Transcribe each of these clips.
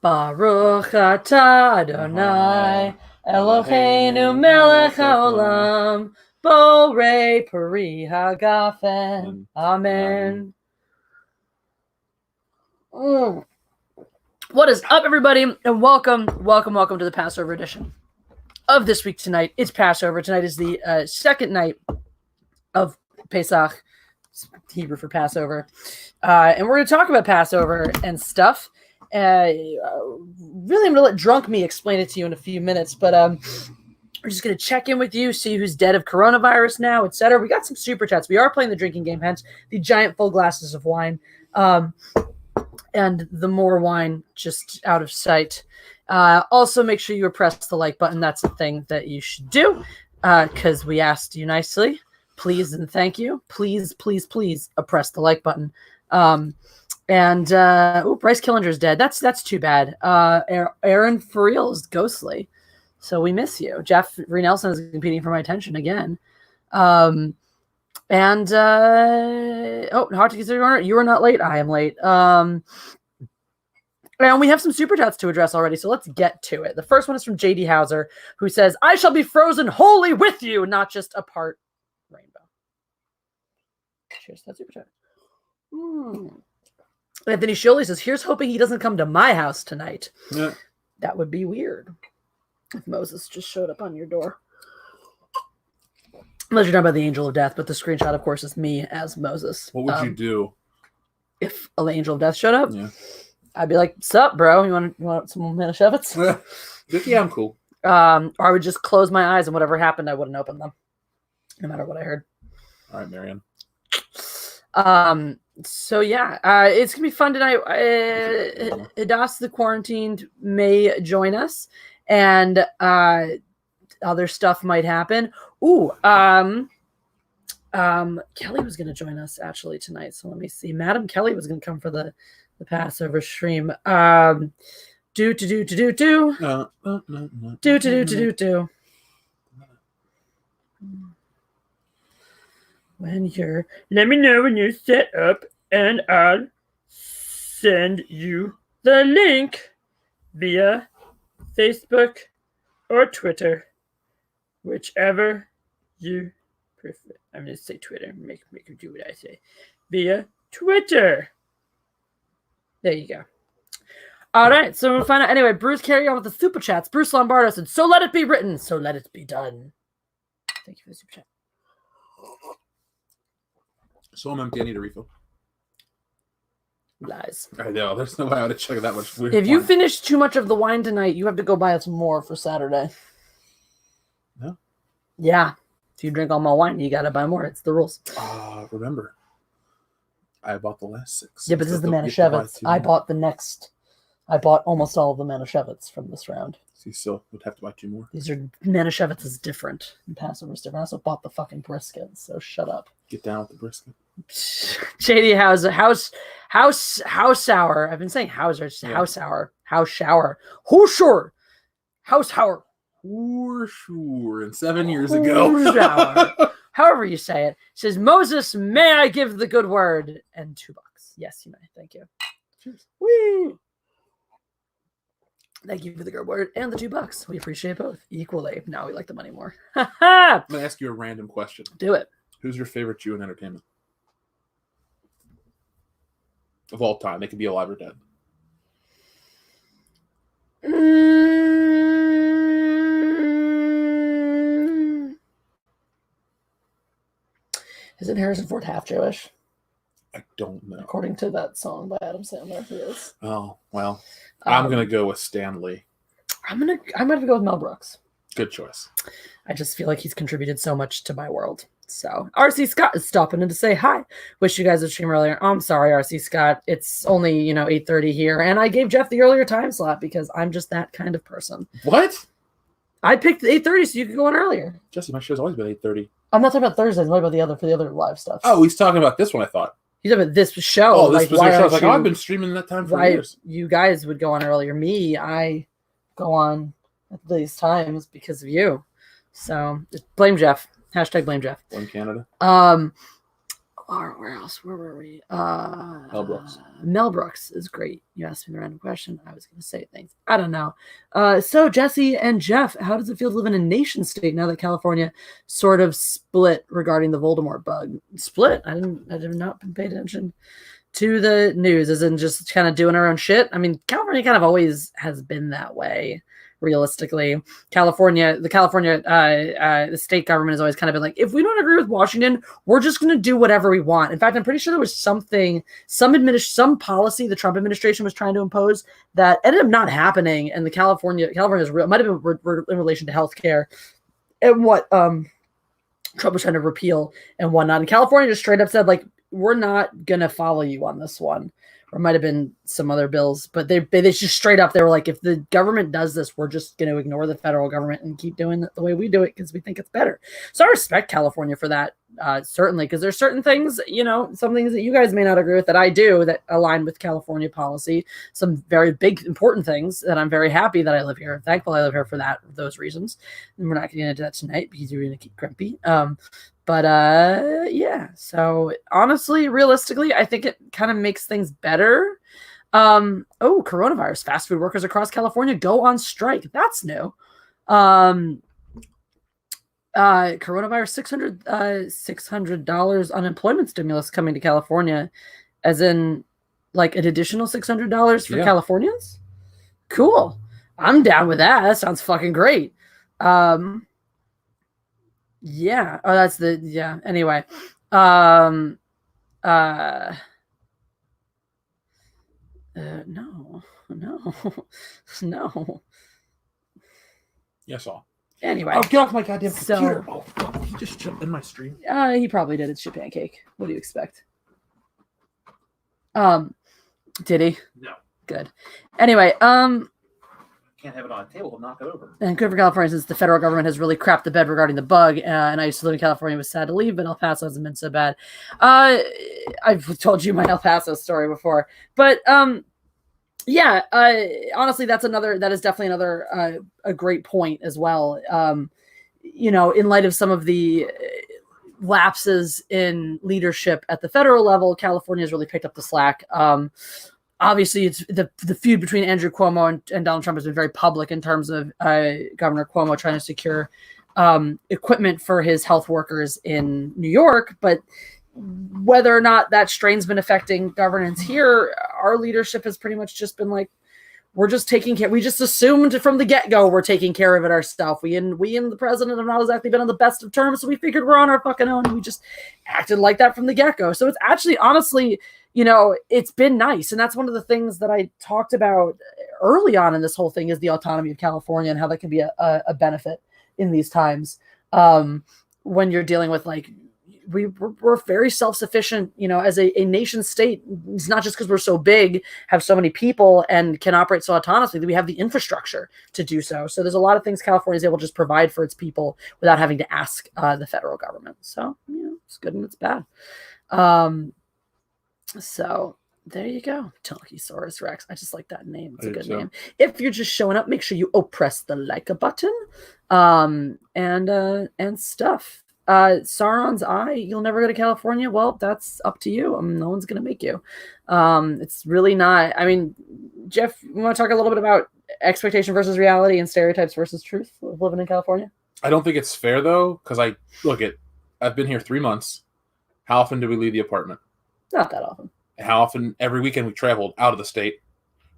Baruch atah Adonai Eloheinu melech haolam borei peri hagafen. Amen. What is up, everybody, and welcome to the Passover edition of This Week Tonight. It's Passover. Tonight is the second night of Pesach, Hebrew for Passover, and we're going to talk about Passover and stuff. Really, I'm going to let Drunk Me explain it to you in a few minutes, but we're just going to check in with you, see who's dead of coronavirus now, etc. We got some super chats. We are playing the drinking game, hence the giant full glasses of wine. And the more wine just out of sight. Also, make sure you press the like button. That's the thing that you should do because we asked you nicely. Please and thank you. Please, please, please press the like button. Bryce Killinger's dead. That's too bad. Aaron for real is ghostly. So we miss you. Jeff Nelson is competing for my attention again. Hard to consider. You are not late. I am late. And we have some super chats to address already, so let's get to it. The first one is from JD Hauser, who says, "I shall be frozen wholly with you, not just a part rainbow." Cheers to that super chat. Anthony Sholey says, "Here's hoping he doesn't come to my house tonight." Yeah. That would be weird if Moses just showed up on your door. Unless you're talking about the angel of death, but the screenshot, of course, is me as Moses. What would you do if an angel of death showed up? Yeah, I'd be like, "Sup, bro? You want some Manischewitz?" Yeah, I'm cool. Or I would just close my eyes, and whatever happened, I wouldn't open them, no matter what I heard. All right, Marianne. So yeah, it's gonna be fun tonight. Hadas the Quarantined may join us, and other stuff might happen. Kelly was going to join us actually tonight. So let me see. Madam Kelly was going to come for the Passover stream. Do. Let me know when you're set up, and I'll send you the link via Facebook or Twitter, whichever you prefer. I'm going to say Twitter. Make you do what I say. Via Twitter. There you go. All right, so we'll find out. Anyway, Bruce, carry on with the super chats. Bruce Lombardo said, "So let it be written, so let it be done." Thank you for the super chat. So I'm empty. I need a refill. Lies. I know. There's no way I would have chugged that much weird If you finish too much of the wine tonight, you have to go buy some more for Saturday. No? Yeah. If you drink all my wine, you got to buy more. It's the rules. Remember, I bought the last 6. Yeah, but this is the Manischewitz. I bought almost all of the Manischewitz from this round. So you still would have to buy 2 more. These are Manischewitz is different. And Passover is different. I also bought the fucking brisket, so shut up. Get down with the brisket. JD House Sour. I've been saying Hauser. It's House Sour. House Shower. Who sure? House Sour. For sure. And 7 years ago. However you say it. Says, "Moses, may I give the good word?" And $2. Yes, you may. Thank you. Cheers. Woo! Thank you for the good word and the $2. We appreciate both equally. Now we like the money more. I'm going to ask you a random question. Do it. Who's your favorite Jew in entertainment? Of all time. They could be alive or dead. Isn't Harrison Ford half Jewish? I don't know. According to that song by Adam Sandler, he is. Oh, well. I'm going to go with Stan Lee. I'm gonna go with Mel Brooks. Good choice. I just feel like he's contributed so much to my world. So RC Scott is stopping in to say hi. Wish you guys would stream earlier. I'm sorry, RC Scott. It's only 8:30 here, and I gave Jeff the earlier time slot because I'm just that kind of person. What? I picked 8:30 so you could go on earlier. Jesse, my show's always been 8:30. I'm not talking about Thursdays. I'm talking about the other live stuff. Oh, he's talking about this one. I thought. He's talking about this show. Oh, this specific show. I was like, I've been streaming that time for years. You guys would go on earlier. Me, I go on at these times because of you. So blame Jeff. Hashtag blame Jeff. Blame Canada. Where else? Where were we? Mel Brooks. Mel Brooks is great. You asked me the random question. I was going to say things. I don't know. So Jesse and Jeff, how does it feel to live in a nation state now that California sort of split regarding the Voldemort bug? Split? I did not pay attention to the news, as in just kind of doing our own shit. I mean, California kind of always has been that way. Realistically, the state government has always kind of been like, if we don't agree with Washington, we're just going to do whatever we want. In fact, I'm pretty sure there was some policy the Trump administration was trying to impose that ended up not happening, and California's might have been in relation to healthcare and what Trump was trying to repeal and whatnot. And California just straight up said, like, we're not going to follow you on this one. Or might have been some other bills, but they just straight up, they were like, if the government does this, we're just going to ignore the federal government and keep doing it the way we do it because we think it's better. So I respect California for that, certainly, because there's certain things, some things that you guys may not agree with that I do that align with California policy. Some very big, important things that I'm very happy that I live here. Thankful I live here for those reasons. And we're not going to do that tonight because you're going to keep grumpy. But yeah, so honestly, realistically, I think it kind of makes things better. Coronavirus. Fast food workers across California go on strike. That's new. Coronavirus, $600 unemployment stimulus coming to California, as in like an additional $600 for Californians. Cool. I'm down with that. That sounds fucking great. Yeah. Oh, that's anyway. No. Yes, all. Anyway. Oh, get off my goddamn computer. Oh, fuck. He just jumped in my stream. He probably did. It's shit pancake. What do you expect? Did he? No. Good. Anyway, can't have it on a table and knock it over. And good for California, since the federal government has really crapped the bed regarding the bug. And I used to live in California. It was sad to leave, but El Paso hasn't been so bad. I've told you my El Paso story before, but yeah. Honestly, that is definitely another a great point as well. In light of some of the lapses in leadership at the federal level, California has really picked up the slack. Obviously, it's the feud between Andrew Cuomo and Donald Trump has been very public in terms of Governor Cuomo trying to secure equipment for his health workers in New York. But whether or not that strain's been affecting governance here, our leadership has pretty much just been like, we're just taking care. We just assumed from the get-go we're taking care of it ourselves. We and the president have not exactly been on the best of terms, so we figured we're on our fucking own, and we just acted like that from the get-go. So it's actually, honestly, it's been nice. And that's one of the things that I talked about early on in this whole thing is the autonomy of California and how that can be a benefit in these times. When you're dealing with, like, we're very self-sufficient, as a nation state. It's not just because we're so big, have so many people, and can operate so autonomously that we have the infrastructure to do so. So there's a lot of things California is able to just provide for its people without having to ask the federal government. So, it's good and it's bad. So there you go. Tunkisaurus Rex. I just like that name. It's a good name. If you're just showing up, make sure you press the like button and stuff. Sauron's eye, you'll never go to California. Well, that's up to you. No one's going to make you. It's really not. I mean, Jeff, you want to talk a little bit about expectation versus reality and stereotypes versus truth of living in California? I don't think it's fair, though, because I've been here 3 months. How often do we leave the apartment? Not that often. How often? Every weekend we traveled out of the state.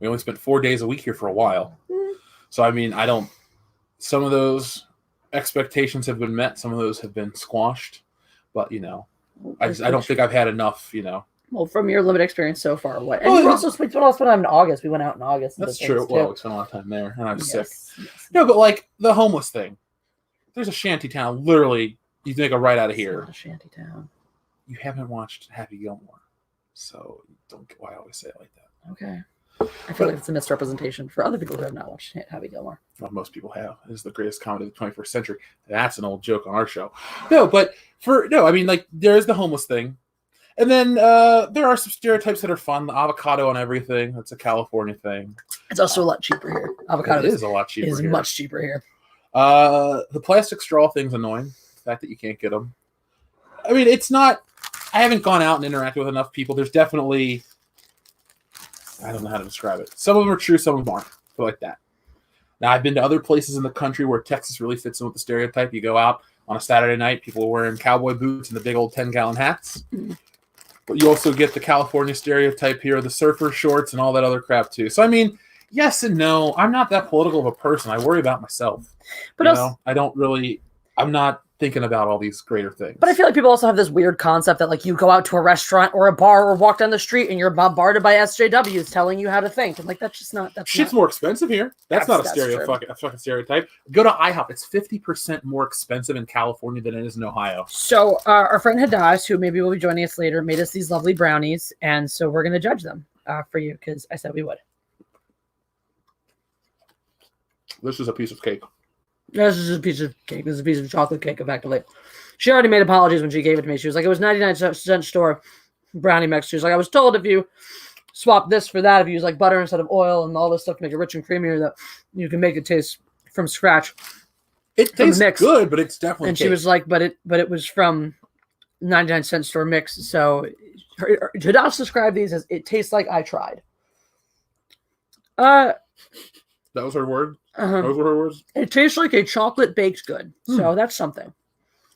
We only spent 4 days a week here for a while. So, I mean, some of those expectations have been met. Some of those have been squashed. But, I don't think I've had enough, Well, from your limited experience so far, what? And we also spent time in August. We went out in August. That's true. Well, we spent a lot of time there, and I was sick. Yes. No, but like the homeless thing. There's a shanty town. Literally, you take a right out of here. Not a shanty town. You haven't watched Happy Gilmore, so you don't get why I always say it like that. Okay. I feel like it's a misrepresentation for other people who have not watched Happy Gilmore. Well, most people have. It is the greatest comedy of the 21st century. That's an old joke on our show. I mean, like, there is the homeless thing. And then there are some stereotypes that are fun. The avocado on everything. That's a California thing. It's also a lot cheaper here. Avocado is a lot cheaper is here. Much cheaper here. The plastic straw thing's annoying. The fact that you can't get them. I mean, it's not I haven't gone out and interacted with enough people. There's definitely, I don't know how to describe it. Some of them are true, some of them aren't. I feel like that. Now, I've been to other places in the country where Texas really fits in with the stereotype. You go out on a Saturday night, people are wearing cowboy boots and the big old 10-gallon hats. But you also get the California stereotype here, the surfer shorts and all that other crap too. So, I mean, yes and no. I'm not that political of a person. I worry about myself. But I don't really, I'm not thinking about all these greater things. But I feel like people also have this weird concept that like you go out to a restaurant or a bar or walk down the street and you're bombarded by SJWs telling you how to think. And like, that's just not, shit's more expensive here. That's not a fucking stereotype. Go to IHOP. It's 50% more expensive in California than it is in Ohio. So our friend Hadash, who maybe will be joining us later, made us these lovely brownies. And so we're going to judge them for you because I said we would. This is a piece of cake. This is a piece of cake. This is a piece of chocolate cake, effectively. She already made apologies when she gave it to me. She was like, it was 99-cent store brownie mix. She was like, I was told if you swap this for that, if you use like butter instead of oil and all this stuff to make it rich and creamier, that you can make it taste from scratch. It tastes good, but it's definitely And cake. She was like, but it was from 99-cent store mix. So Hadash described these as, it tastes like I tried. That was her word? Those were her words? It tastes like a chocolate baked good. So that's something.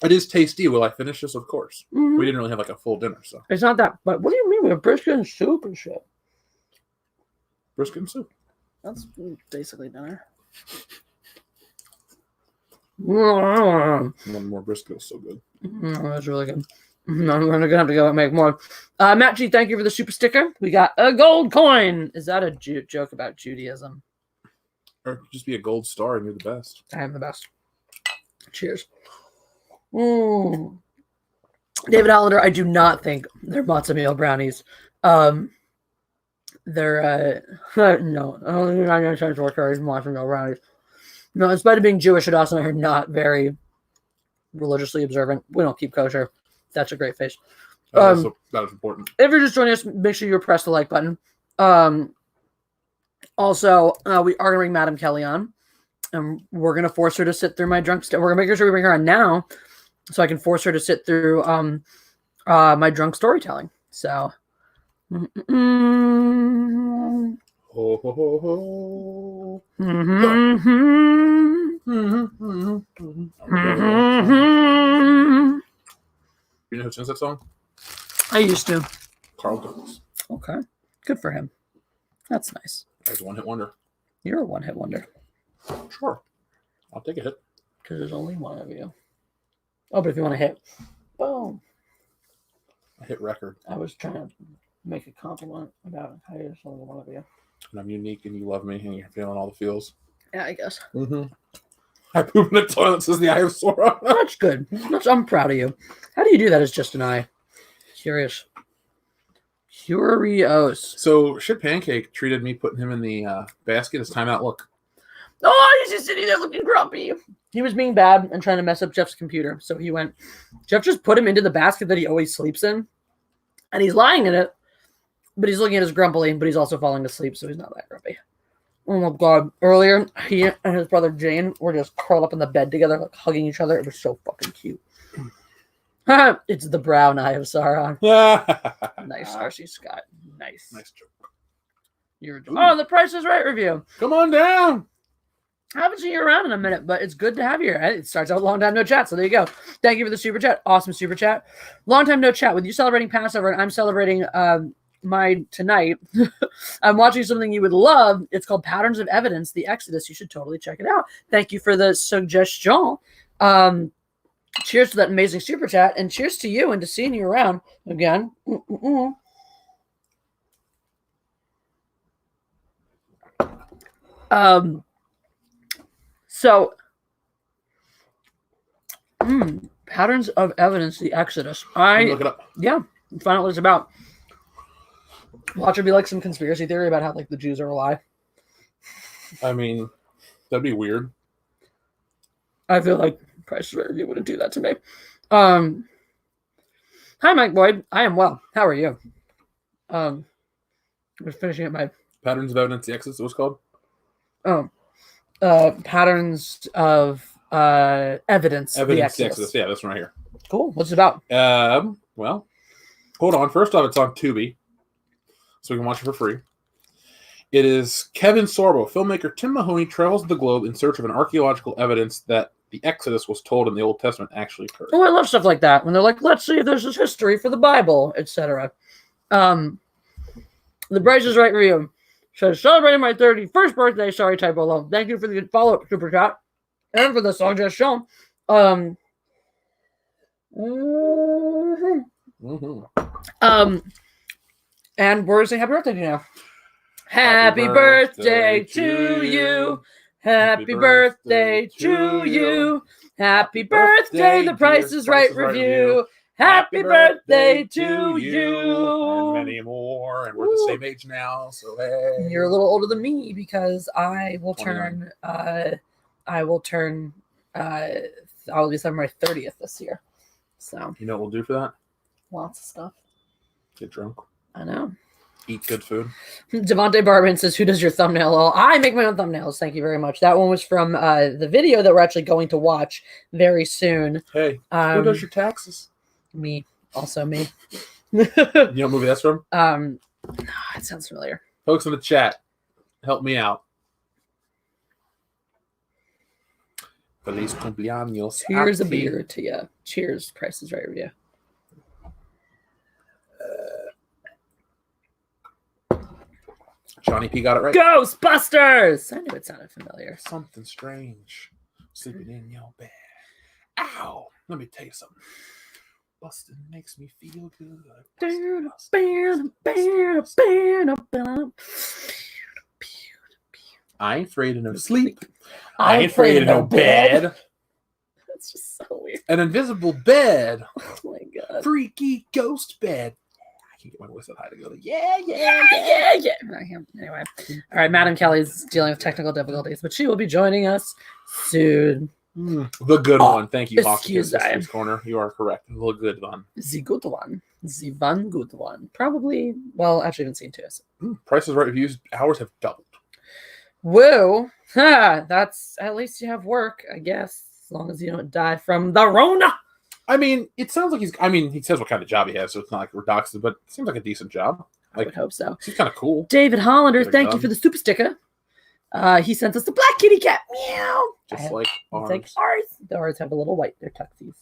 It is tasty. Will I finish this? Of course. Mm-hmm. We didn't really have like a full dinner, so. It's not that. But what do you mean? We have brisket and soup and shit. Brisket and soup. That's basically dinner. One more brisket is so good. That's really good. I'm going to have to go and make more. Matt G, thank you for the super sticker. We got a gold coin. Is that a joke about Judaism? Or just be a gold star and you're the best. I am the best. Cheers. David Hollander, I do not think they're matzo meal brownies. They're no, I don't think 99 cents worth are matzo meal brownies. No, in spite of being Jewish, Hadass and I are not very religiously observant. We don't keep kosher. That's a great face. That is important. If you're just joining us, make sure you press the like button. Also, we are going to bring Madam Kelly on, and we're going to force her to sit through my drunk we're going to make sure we bring her on now so I can force her to sit through my drunk storytelling. So, Ho, ho, ho, ho. You know who sings that song? I used to. Carl Douglas. Okay. Good for him. That's nice. That's a one-hit wonder. You're a one-hit wonder. Sure. I'll take a hit. Because there's only one of you. Oh, but if you want to hit, boom. A hit record. I was trying to make a compliment about how there's only one of you. And I'm unique and you love me and you're feeling all the feels. Yeah, I guess. Mm-hmm. I poop in the toilet, says the eye of Sora. That's good. I'm proud of you. How do you do that as just an eye? Curious. Curious. So, Shit Pancake treated me putting him in the basket as timeout. Look. Oh, he's just sitting there looking grumpy. He was being bad and trying to mess up Jeff's computer. So he went, Jeff just put him into the basket that he always sleeps in. And he's lying in it. But he's looking at us grumpily, but he's also falling asleep, so he's not that grumpy. Oh my God. Earlier, he and his brother Jane were just curled up in the bed together, like hugging each other. It was so fucking cute. It's the brown eye of Sauron. Nice, R.C. Scott. Nice. Nice joke. Oh, the Price is Right review. Come on down. I haven't seen you around in a minute, but it's good to have you here. It starts out long time no chat, so there you go. Thank you for the super chat. Awesome super chat. Long time no chat. With you celebrating Passover, and I'm celebrating mine tonight. I'm watching something you would love. It's called Patterns of Evidence, The Exodus. You should totally check it out. Thank you for the suggestion. Cheers to that amazing super chat, and cheers to you and to seeing you around again. So, Patterns of Evidence, The Exodus. Look it up. Yeah, find out what it's about. Watch it be like some conspiracy theory about how like the Jews are a lie. I mean, that'd be weird. I feel like Price is Right review wouldn't do that to me. Hi, Mike Boyd. I am well. How are you? I was finishing up my Patterns of Evidence, The Exodus, it was called? Patterns of Evidence, The Exodus. Yeah, this one right here. Cool. What's it about? Well, Hold on. First off, it's on Tubi, so we can watch it for free. It is Kevin Sorbo. Filmmaker Tim Mahoney travels the globe in search of an archaeological evidence that the Exodus was told in the Old Testament actually occurred. Oh, I love stuff like that. When they're like, let's see if there's this history for the Bible, etc. The Price is Right review says, celebrating my 31st birthday. Sorry, typo low. Thank you for the follow-up super chat and for the song just shown. And we're saying happy birthday to you now. Happy birthday to you. Happy birthday to you. Happy birthday, The Price is Right review. Happy birthday to you. And many more. And we're the same age now, so hey. You're a little older than me because I will 29. I'll be my 30th this year. So You know what we'll do for that? lots of stuff. Get drunk. I know. Eat good food. Devontae Barman says, who does your thumbnail? Oh, I make my own thumbnails. Thank you very much. That one was from the video that we're actually going to watch very soon. Hey, who does your taxes? Me. Also me. You know what movie that's from? It sounds familiar. Folks in the chat, help me out. Feliz cumpleaños. Here's a a ti. beer to you. Cheers. Price is Right review. Johnny P got it right. Ghostbusters! I knew it sounded familiar. Something strange. Sleeping in your bed. Ow! Let me tell you something. Busting makes me feel good. I ain't afraid of no sleep. I ain't afraid of no bed. That's just so weird. An invisible bed. Oh my god. Freaky ghost bed. I can get my voice up high to go. Yeah. Anyway. All right, Madam Kelly's dealing with technical difficulties, but she will be joining us soon. The good one. Thank you, excuse Hawkins Corner. You are correct. The good one. The good one. The one good one. Probably, well, actually, I haven't seen two. So. Price is Right reviews. Hours have doubled. Whoa. That's, at least you have work, I guess, as long as you don't die from the Rona. I mean, it sounds like he says what kind of job he has, so it's not like we're doxing, but it seems like a decent job. I would hope so. He's kind of cool. David Hollander, Good thank job. you for the super sticker. He sent us the black kitty cat. Meow. Just like ours. Like ours. The ours have a little white. They're tuxies.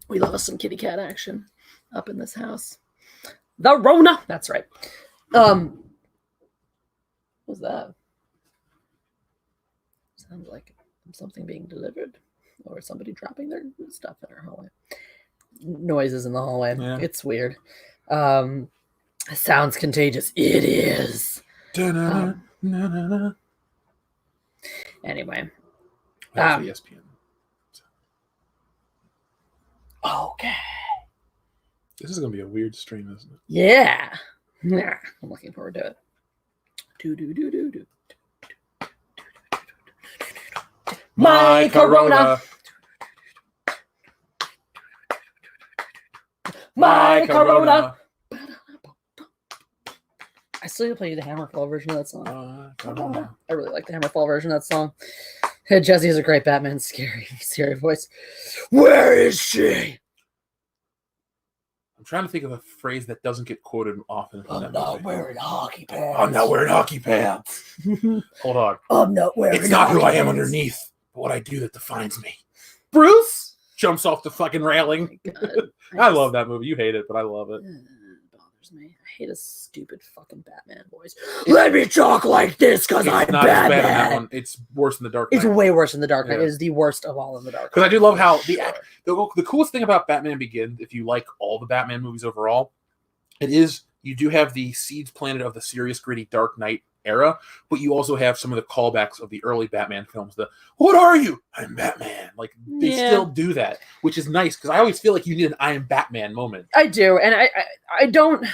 We love us some kitty cat action up in this house. The Rona. That's right. What was that? Sounds like something being delivered or somebody dropping their stuff in our hallway. Noises in the hallway. Yeah. It's weird. Sounds contagious. It is. Anyway. That's ESPN. Okay. This is going to be a weird stream, isn't it? Yeah. I'm looking forward to it. Do. My Corona. My Corona. I still need to play you the Hammerfall version of that song. I really like the Hammerfall version of that song. Hey, Jesse has a great Batman scary voice. Where is she? I'm trying to think of a phrase that doesn't get quoted often. I'm not wearing hockey pants. I'm not wearing hockey pants. Hold on. I'm not wearing It's not who I am pants. underneath, but what I do that defines me. Bruce jumps off the fucking railing. God. I love that movie. You hate it, but I love it. It bothers me. I hate his stupid fucking Batman voice. Let me talk like this because It's I'm not as bad in that Batman. one. It's worse than The Dark Knight. It's way worse in The Dark Knight. Yeah. It is the worst of all in The Dark Knight. Because I do love how the coolest thing about Batman Begins, if you like all the Batman movies overall, it is you do have the seeds planted of the serious, gritty Dark Knight era, but you also have some of the callbacks of the early Batman films. The "What are you? I'm Batman." Like they still do that, which is nice because I always feel like you need an "I am Batman" moment. I do, and I don't.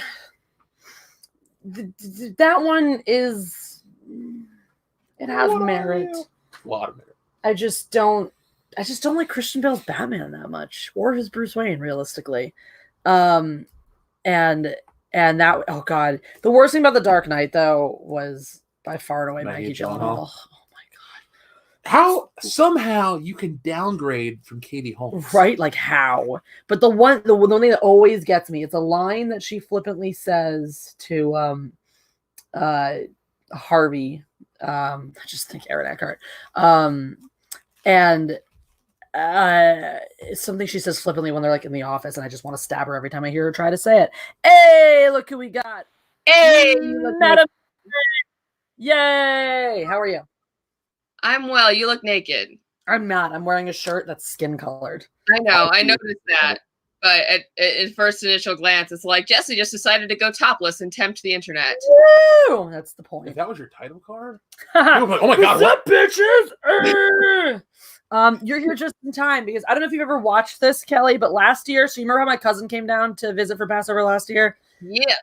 That one is. It has merit. A lot of merit. I just don't like Christian Bale's Batman that much, or his Bruce Wayne, realistically. And that, oh god, the worst thing about The Dark Knight though was by far and away Maggie Gyllenhaal. Oh my god, How somehow you can downgrade from Katie Holmes, Right? Like how? But the one thing that always gets me, it's a line that she flippantly says to Harvey. I just think Aaron Eckhart. And it's something she says flippantly when they're like in the office, and I just want to stab her every time I hear her try to say it. Hey, look who we got. Hey, Madam. Yay! How are you? I'm well. You look naked. I'm not. I'm wearing a shirt that's skin colored. I know. I noticed that. But at first initial glance, it's like Jesse just decided to go topless and tempt the internet. Woo! That's the If point. that was your title card, you'll be like, oh my god, What's what? up, bitches? You're here just in time because I don't know if you've ever watched this, Kelly, but last year, so you remember how my cousin came down to visit for Passover last year? Yeah.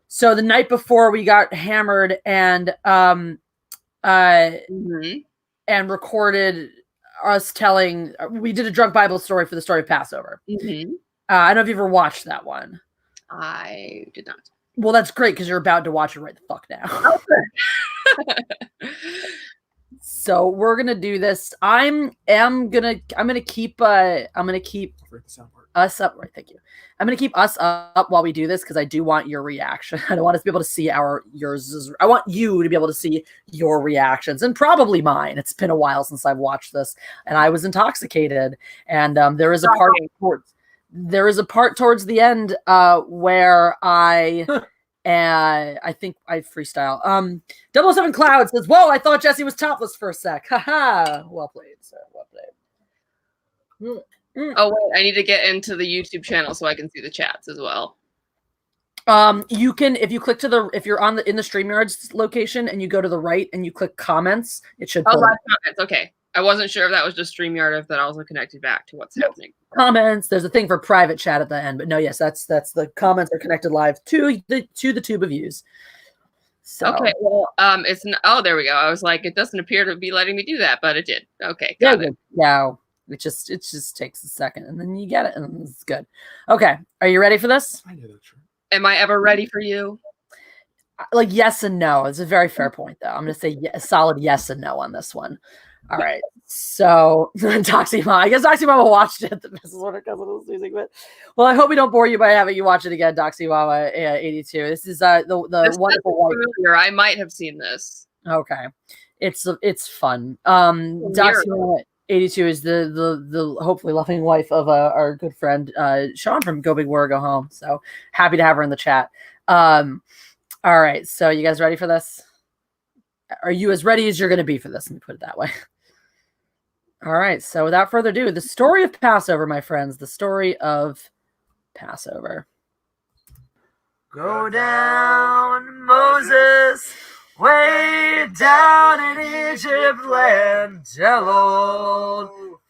So the night before we got hammered and and recorded us telling, we did a drunk Bible story for the story of Passover. I don't know if you've ever watched that one. I did not. Well, that's great because you're about to watch it right the fuck now. So we're gonna do this. I'm gonna keep us up. Right, thank you. I'm gonna keep us up while we do this because I do want your reaction. I don't want us to be able to see yours. I want you to be able to see your reactions and probably mine. It's been a while since I've watched this, and I was intoxicated. And there is a part towards the end where I think I freestyle. 007 Cloud says, "Whoa, I thought Jesse was topless for a sec." Haha. Well played, sir. Well played. Oh wait, I need to get into the YouTube channel so I can see the chats as well. You can, if you click to if you're in the StreamYard's location and you go to the right and you click comments, it should pull live comments. Okay. I wasn't sure if that was just StreamYard or if that also connected back to what's happening. Comments. There's a thing for private chat at the end, but no, yes, that's the comments are connected live to the tube of views. So okay, well, it's oh, there we go. I was like, it doesn't appear to be letting me do that, but it did. Okay, got it. Yeah, it just takes a second, and then you get it, and it's good. Okay, are you ready for this? I know that's true. Am I ever ready for you? Like yes and no. It's a very fair point, though. I'm gonna say a solid yes and no on this one. All right. So Doxy Mama, I guess Doxy Mama watched it. This is what her cousin was using, but well, I hope we don't bore you by having you watch it again, Doxy Mama 82. This is the this wonderful one. I might have seen this. Okay. It's fun. Doxy Mama 82 is the hopefully loving wife of our good friend Sean from Go Big War Go Home. So happy to have her in the chat. All right, so you guys ready for this? Are you as ready as you're going to be for this? Let me put it that way. All right, so without further ado, the story of Passover, my friends, the story of Passover. Go down, Moses, way down in Egypt land. Tell old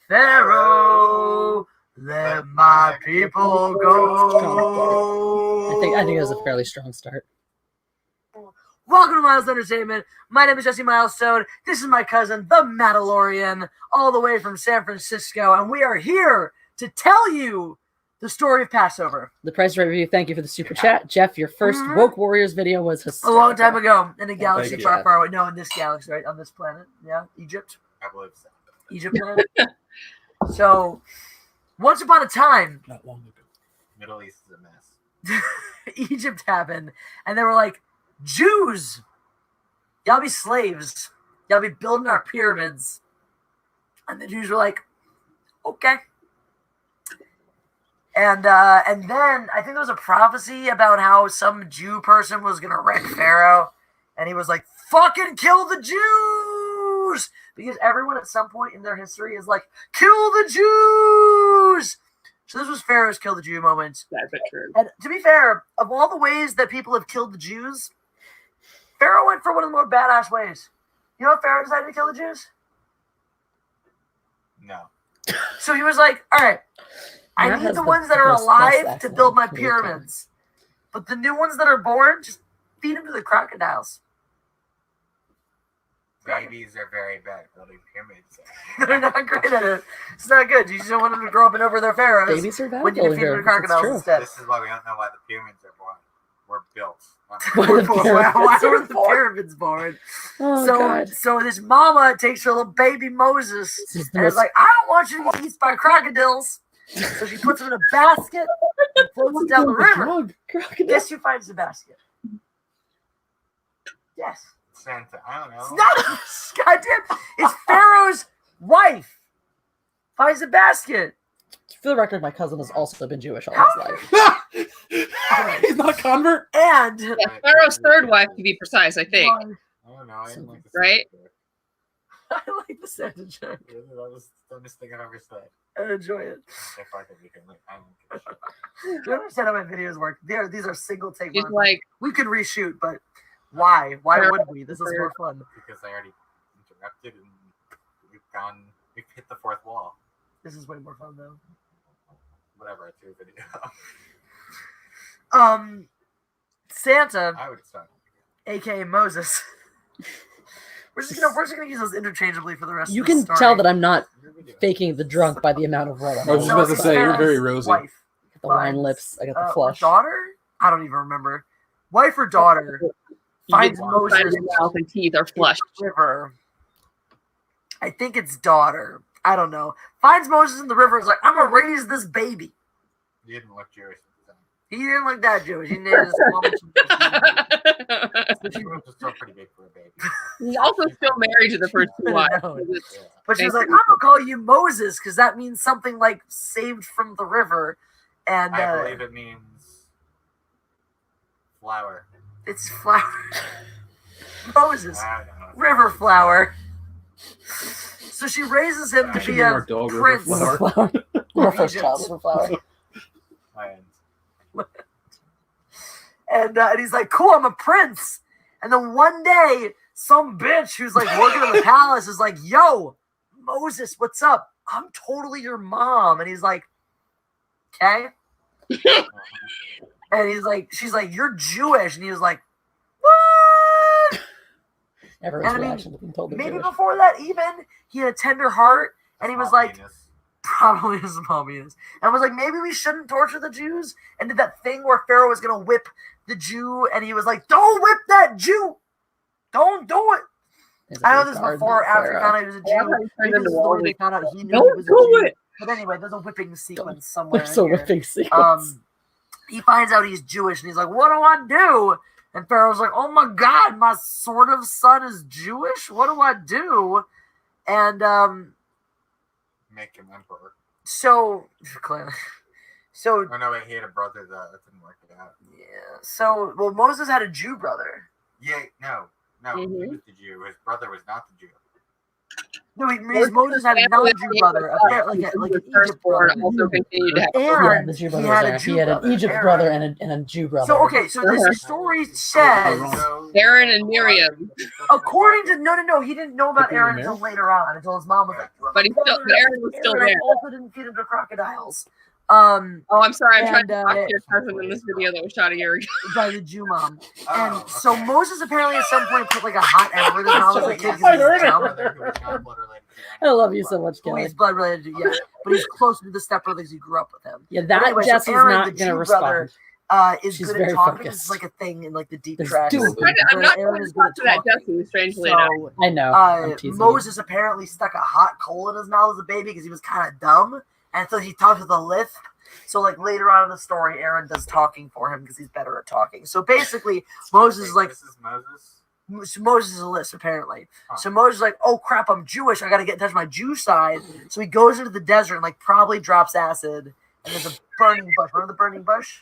Pharaoh, let my people go. I think that's a fairly strong start. Welcome to Mindless Entertainment. My name is Jesse Milestone. This is my cousin, the Mandalorian, all the way from San Francisco, and we are here to tell you the story of Passover. The Price Right Review, thank you for the super chat. Jeff, your first Woke Warriors video was hysterical. A long time ago, in a galaxy far, far away. No, in this galaxy, right? On this planet. Yeah, Egypt. I believe so. Egypt planet. So, once upon a time, Not long ago. Middle East is a mess. Egypt happened, and they were like, Jews, y'all be slaves. Y'all be building our pyramids. And the Jews were like, okay. And then I think there was a prophecy about how some Jew person was going to wreck Pharaoh. And he was like, fucking kill the Jews. Because everyone at some point in their history is like, kill the Jews. So this was Pharaoh's kill the Jew moment. That's true. And to be fair, of all the ways that people have killed the Jews, Pharaoh went for one of the more badass ways. You know what Pharaoh decided to kill the Jews? No. So he was like, all right, I need the ones that are alive to build my pyramids. But the new ones that are born, just feed them to the crocodiles. Babies are very bad at building pyramids. They're not great at it. It's not good. You just don't want them to grow up and over their pharaohs. Babies are bad. When you feed them to crocodiles instead. This is why we don't know why the pyramids are born. were built. Why the Why pyramids were were the born? pyramids born? Oh, so, God. so this mama takes her little baby Moses This is the and is most... like, I don't want you to get eaten by crocodiles. So she puts him in a basket and floats it down the river. Guess who finds the basket? Yes. Santa. I don't know. It's not. Goddamn. It's Pharaoh's wife. Finds the basket. For the record, my cousin has also been Jewish all his life. He's not a convert. And Yeah, Pharaoh's third wife, to be precise, I think. I don't know. I didn't like the Right? Santa I like the Santa joke. joke. That was the dumbest thing I've ever said. I enjoy it. If I could, we can, like, I don't give a shit. You understand how my videos work? These are single take. He's monologues. like, We could reshoot, but why? Why Pharaoh- would we? This is more fun. Because I already interrupted and we've hit the fourth wall. This is way more fun though. Whatever, it's your video. Santa, I would start. aka Moses. we're just gonna use those interchangeably for the rest You of the can story. tell that I'm not Your video. faking the drunk by the amount of red on I was my just about to lips. say, you're very rosy. Wife. The wine lips. I got the Or flush. daughter? I don't even remember. Wife or daughter you finds get Moses inside your mouth and teeth are flushed. in the river. I think it's daughter. I don't know. Finds Moses in the river. Is like, I'm gonna raise this baby. You didn't look Jewish at the time. He didn't look that Jewish. He named his mom. She was still pretty big for a baby. He's also still married to the first two wives. No. Yeah. But she's like, I'm gonna call you Moses because that means something like saved from the river, and I believe it means flower. it's flower. Moses, I don't know. river flower. So she raises him to Should be name a our dog River prince. Flower. Flower. Our first Egypt. child was a flower. And And he's like, cool, I'm a prince. And then one day, some bitch who's like working in the palace is like, yo, Moses, what's up? I'm totally your mom. And he's like, okay. And he's like, she's like, you're Jewish. And he was like, what? Everyone's And I mean, reaction to being told they're Maybe Jewish. before that, even he had a tender heart. And he was small like, penis. probably his mom is. And I was like, maybe we shouldn't torture the Jews. And did that thing where Pharaoh was going to whip the Jew. And he was like, don't whip that Jew. Don't do it. There's I know a this garden before or after Pharaoh. he found out he was a I love Jew. how he turned Maybe into this is the way Wally. we found out he knew he Don't was a do Jew. it. But anyway, there's a whipping sequence somewhere. There's a here. whipping sequence. He finds out he's Jewish and he's like, what do I do? And Pharaoh's like, oh my God, my sort of son is Jewish? What do I do? And Make him emperor. so Oh no, wait, he had a brother that didn't work out. yeah. So well, Moses had a Jew brother. Yeah, no, he Mhm. was the Jew. His brother was not the Jew. No, Moses had a non-Jew brother, apparently like an Egypt Firstborn brother. also continued to have Yeah, And the Jew he brother had was a there. Jew He had an brother, Egypt Aaron. brother and a Jew brother. So okay, so this story says, Aaron and Miriam. according to no, he didn't know about Picking Aaron the until mirror? later on, until his mom was like, "You have But a he still, brother." but Aaron was still Aaron there. also didn't feed him to crocodiles. Oh, I'm sorry. I'm trying And, to talk to your cousin in this video that was shot a year ago. By the Jew mom. Oh, And so Moses apparently at some point put like a hot N word in his mouth as a kid I because heard he's it. dumb. I love you so much, Who Kelly. he's blood related to, yeah. But he's closer to the stepbrother because he grew up with him. Yeah, that Anyway, so Jess is Aaron, not the going to Jew respond. brother, is She's good very at talking. focused. It's like a thing in like the deep There's tracks. dude. I'm not Aaron going is to talk good to at that talking. Jesse, strangely enough. So I know. I'm teasing you. Moses apparently stuck a hot coal in his mouth as a baby because he was kind of dumb, and so he talked with a lisp. So like later on in the story, Aaron does talking for him because he's better at talking. So basically, Moses is like, This is Moses. Moses is a lisp apparently. Huh. So Moses is like, oh crap, I'm Jewish. I got to get in touch with my Jew side. So he goes into the desert and like probably drops acid. And there's a burning bush. Remember the burning bush?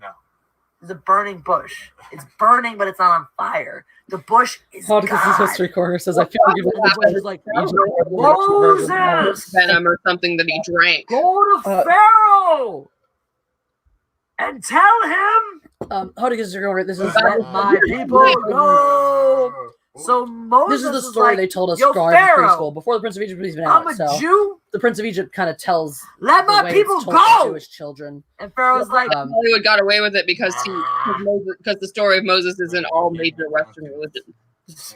No. There's a burning bush. It's burning, but it's not on fire. The bush is Podcast God. History Corner says, I feel like you've And the bush is like, Moses! Venom or something that he drank. go to Pharaoh and tell him Hodicus Corner, this is let my people go. So Moses this is the story like, they told us yo, growing up in Pharaoh, preschool before the Prince of Egypt was even I'm out. a So Jew. the Prince of Egypt kind of tells Let the my way it's people told to go. Jewish children. And Pharaoh's like, Hollywood got away with it because because the story of Moses is in all major Western religions.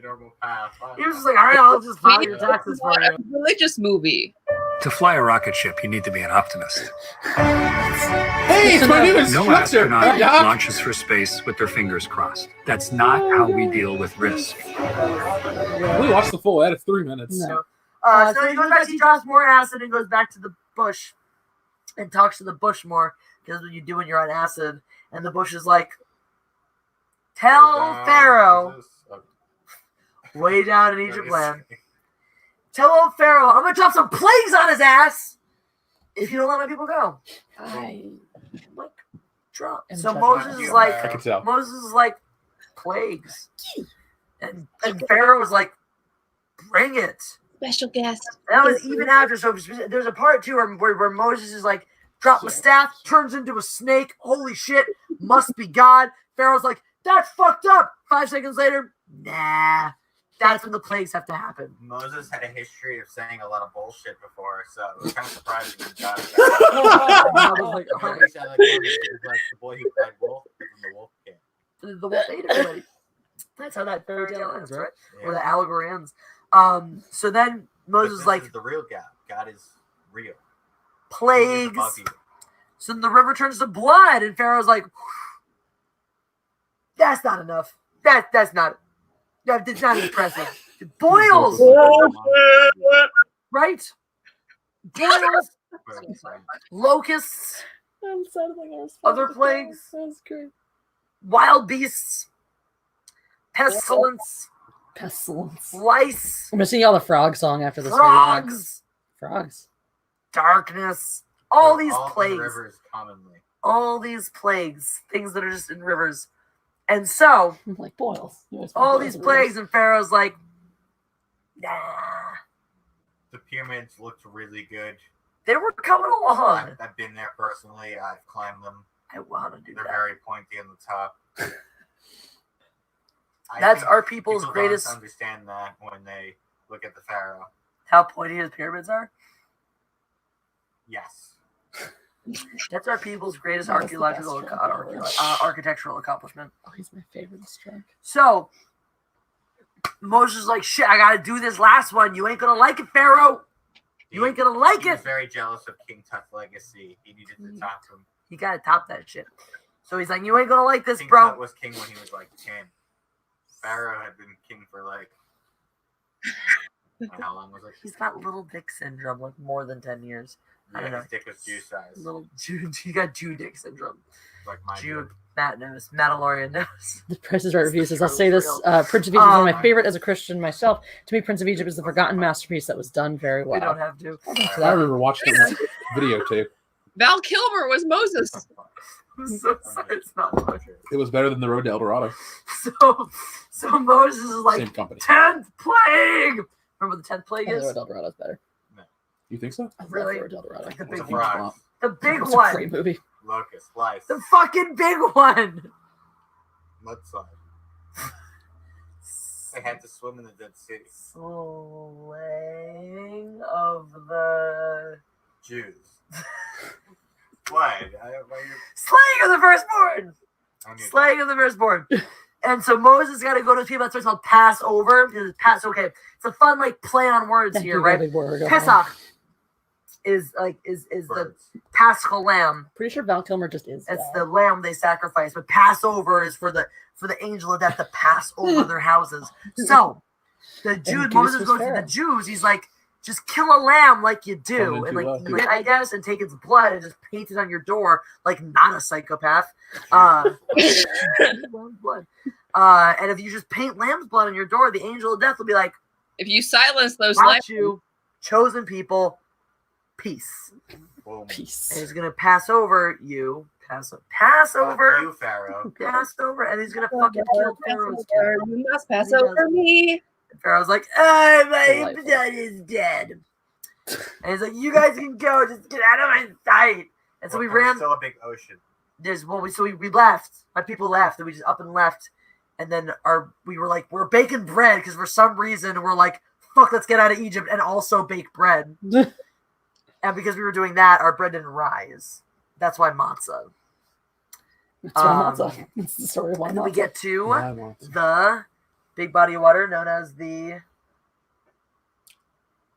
Normal path. he was just like, all right, I'll just file your It's taxes for not you. a religious movie. To fly a rocket ship, you need to be an optimist. Hey, it's my new No instructor. astronaut Hey, Doc. launches for space with their fingers crossed. That's not how we deal with risk. We watched the full ad of 3 minutes. No. So he goes back, he drops more acid and goes back to the bush and talks to the bush more, because what you do when you're on acid. And the bush is like, tell Pharaoh, way down in Egypt land, tell old Pharaoh, I'm going to drop some plagues on his ass if you don't let my people go. Like, drop. So Moses is like, I can tell. plagues. And Pharaoh was like, bring it. Special guest. That was even after. So there's a part too where Moses is like, drop the staff, turns into a snake. Holy shit, must be God. Pharaoh's like, that's fucked up. 5 seconds later, nah. That's when the plagues have to happen. Moses had a history of saying a lot of bullshit before, so it was kind of surprising when God I was like, all right. Nobody sounded like Moses. It was like the boy who played wolf and the wolf king. The wolf ate everybody. That's how that fairy tale ends, right? Yeah. Or the allegory ends. So then Moses is But like, this is the real God. God is real. He is plagues. above you. So then the river turns to blood, and Pharaoh's like, that's not enough. That's not impressive. It boils, right? Boils, locusts, I'm sounding like I was other fucking plagues, That was great. wild beasts, pestilence, lice, I'm gonna sing y'all the frog song after this. frogs, Frogs. darkness, all these in plagues. rivers commonly. All these plagues, things that are just in rivers. And so, Like boils. You always find all boils these in plagues, rivers. and Pharaoh's like, nah. The pyramids looked really good. They were coming along. I've been there personally. I've climbed them. I want to do They're that. very pointy on the top. I That's think our people's people greatest. don't understand that when they look at the pharaoh. How pointy his pyramids are. Yes. That's our people's greatest That's the best archaeological, strike. architectural accomplishment. Oh, he's my favorite strike. So, Moses is like, shit, I gotta do this last one. You ain't gonna like it, Pharaoh. You ain't gonna like He was it. very jealous of King Tut's legacy. He needed to top him. You gotta top that shit. So he's like, you ain't gonna like this, King bro. Tut was king when he was like 10. Pharaoh had been king for like. How long was it? He's got little dick syndrome, like more than 10 years. I don't Yeah, know. his dick was Jew size. Little Jew, he got Jew dick syndrome. Like my Jew, dick. Matt knows. Mandalorian knows. The Price is Right review says, I'll True, say this, real. Prince of Egypt is one of my favorite as a Christian myself. To me, Prince of Egypt is the forgotten masterpiece that was done very well. We don't have to. I remember watching it on videotape. Val Kilmer was Moses. I'm so sorry, it's not much. It was better than the Road to El Dorado. So Moses is like, Same company. 10th plague! Remember the 10th plague I think is? the Road to El Dorado's better. You think so? I love Really? the Road to El Dorado. Like the It's big a one. huge Frogs. flop. The big It's a one. great movie. Locust, lice, The fucking big one. mudslide. They had to swim in the Dead Sea. Slaying of the... Jews. Why? Slaying of the firstborn! I knew Slaying of the firstborn. And so Moses got to go to his people. That's what's called Passover. Okay, it's a fun like play on words Thank here, you, right? Bobby Ward. Pesach is the birds. Paschal lamb. Pretty sure Val Kilmer just is. It's the lamb they sacrifice. But Passover is for the angel of death to pass over their houses. So the Jews, Goose Moses was goes to Pharaoh. the Jews. He's like, just kill a lamb like you do, Coming and to like us. eat it, I guess, and take its blood and just paint it on your door, like not a psychopath. Blood. And if you just paint lamb's blood on your door, the angel of death will be like, If you silence those lambs, "Watch you, chosen people, peace." Boom. And Peace. he's gonna pass over you, pass Fuck over, you, Pharaoh. pass over, and he's gonna fucking kill Pharaoh's kid. you must pass over me. Pharaoh's like, "Oh, my Delightful. son is dead," and he's like, "You guys can go, just get out of my sight." And so we There's ran. still a big ocean. We left. My people left, and we just up and left. And then we were like, we're baking bread because for some reason we're like, fuck, let's get out of Egypt and also bake bread. And because we were doing that, our bread didn't rise. That's why matzah. That's why matzah. That's the story of why And then we matzah. get to I want the big body of water known as the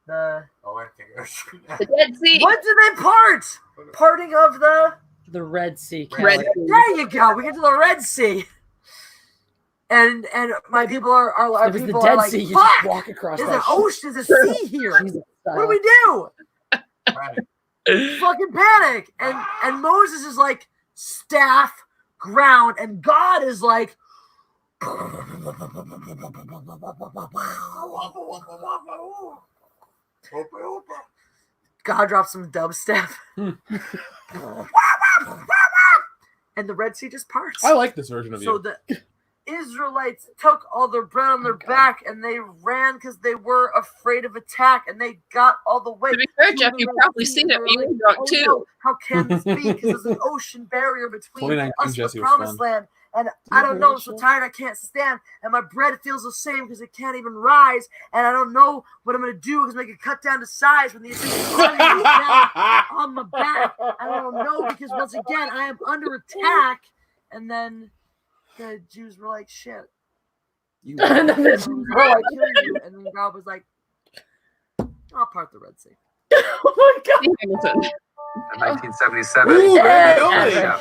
The Oh, I think it was- The Dead Sea. what did they part? Parting of the. The Red Sea. Red Kelly. Sea. There you go. We get to the Red Sea. And my people are our If it's the people are Dead like, Sea, you fuck! just walk across There's that an shit. ocean, there's a sea here. Jesus What do we do? Panic. Fucking panic. And Moses is like staff, ground, and God is like God drops some dubstep. And the Red Sea just parts. I like this version of So you. the Israelites took all their bread on their back and they ran because they were afraid of attack, and they got all the way. To be fair, to Jeff, the you've Red probably Sea, seen and it. they were You like, were drunk "Oh, too. no, how can this be? Because there's an ocean barrier between 29 us and the Jesse was promised fun. land. And I don't know, I'm so tired I can't stand. And my bread feels the same because it can't even rise. And I don't know what I'm going to do because I get cut down to size when the Egyptian army is down on my back. I don't know because once again, I am under attack. And then the Jews were like, shit. And then the And Jews were like, kill you. And then God was like, I'll part the Red Sea. Oh my God. Hamilton. In 1977, Ooh, Yeah. really? chef.